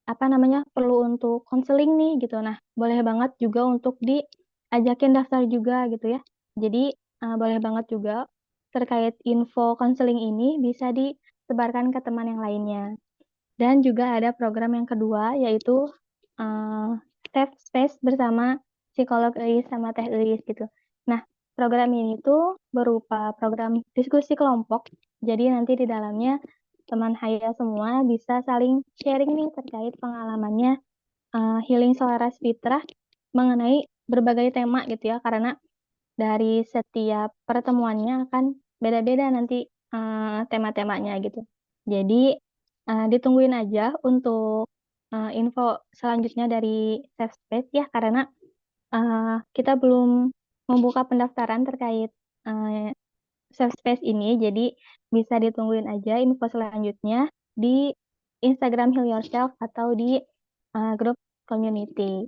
S1: apa namanya perlu untuk konseling nih gitu. Nah, boleh banget juga untuk diajakin daftar juga gitu ya. Jadi boleh banget juga terkait info konseling ini bisa disebarkan ke teman yang lainnya. Dan juga ada program yang kedua yaitu eh, Safe Space bersama psikolog Eis sama Teh Eis gitu. Nah, program ini tuh berupa program diskusi kelompok. Jadi nanti di dalamnya teman Haya semua bisa saling sharing nih terkait pengalamannya healing selaras fitrah mengenai berbagai tema gitu ya. Karena dari setiap pertemuannya akan beda-beda nanti tema-temanya gitu. Jadi ditungguin aja untuk info selanjutnya dari Safe Space ya karena kita belum membuka pendaftaran terkait uh, Safe Space ini. Jadi bisa ditungguin aja info selanjutnya di Instagram Heal Yourself atau di grup community.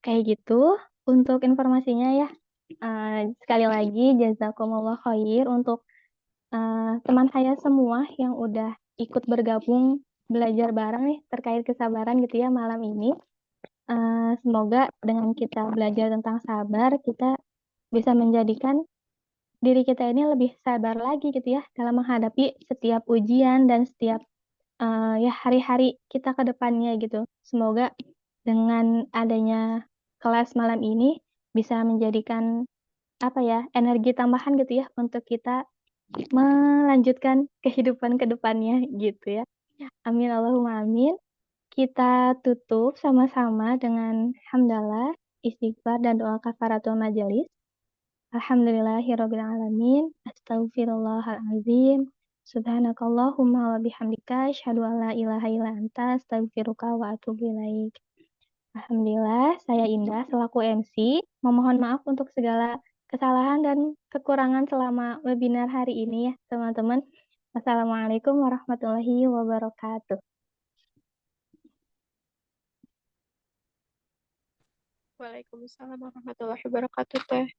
S1: Kayak gitu untuk informasinya ya. Sekali lagi jazakumullah khair untuk teman saya semua yang udah ikut bergabung belajar bareng nih terkait kesabaran gitu ya malam ini. Semoga dengan kita belajar tentang sabar, kita bisa menjadikan diri kita ini lebih sabar lagi gitu ya dalam menghadapi setiap ujian dan setiap ya hari-hari kita ke depannya gitu. Semoga dengan adanya kelas malam ini bisa menjadikan apa ya energi tambahan gitu ya untuk kita melanjutkan kehidupan ke depannya gitu ya. Amin Allahumma amin. Kita tutup sama-sama dengan hamdalah, istighfar dan doa kafaratul majelis. Alhamdulillahirabbil alamin. Astaghfirullahalazim. Subhanakallahumma wa bihamdika asyhadu an la ilaha illa anta astaghfiruka wa atubu ilaik. Alhamdulillah, saya Indah selaku MC memohon maaf untuk segala kesalahan dan kekurangan selama webinar hari ini ya, teman-teman. Wassalamualaikum warahmatullahi wabarakatuh.
S6: Waalaikumsalam warahmatullahi wabarakatuh, Teh.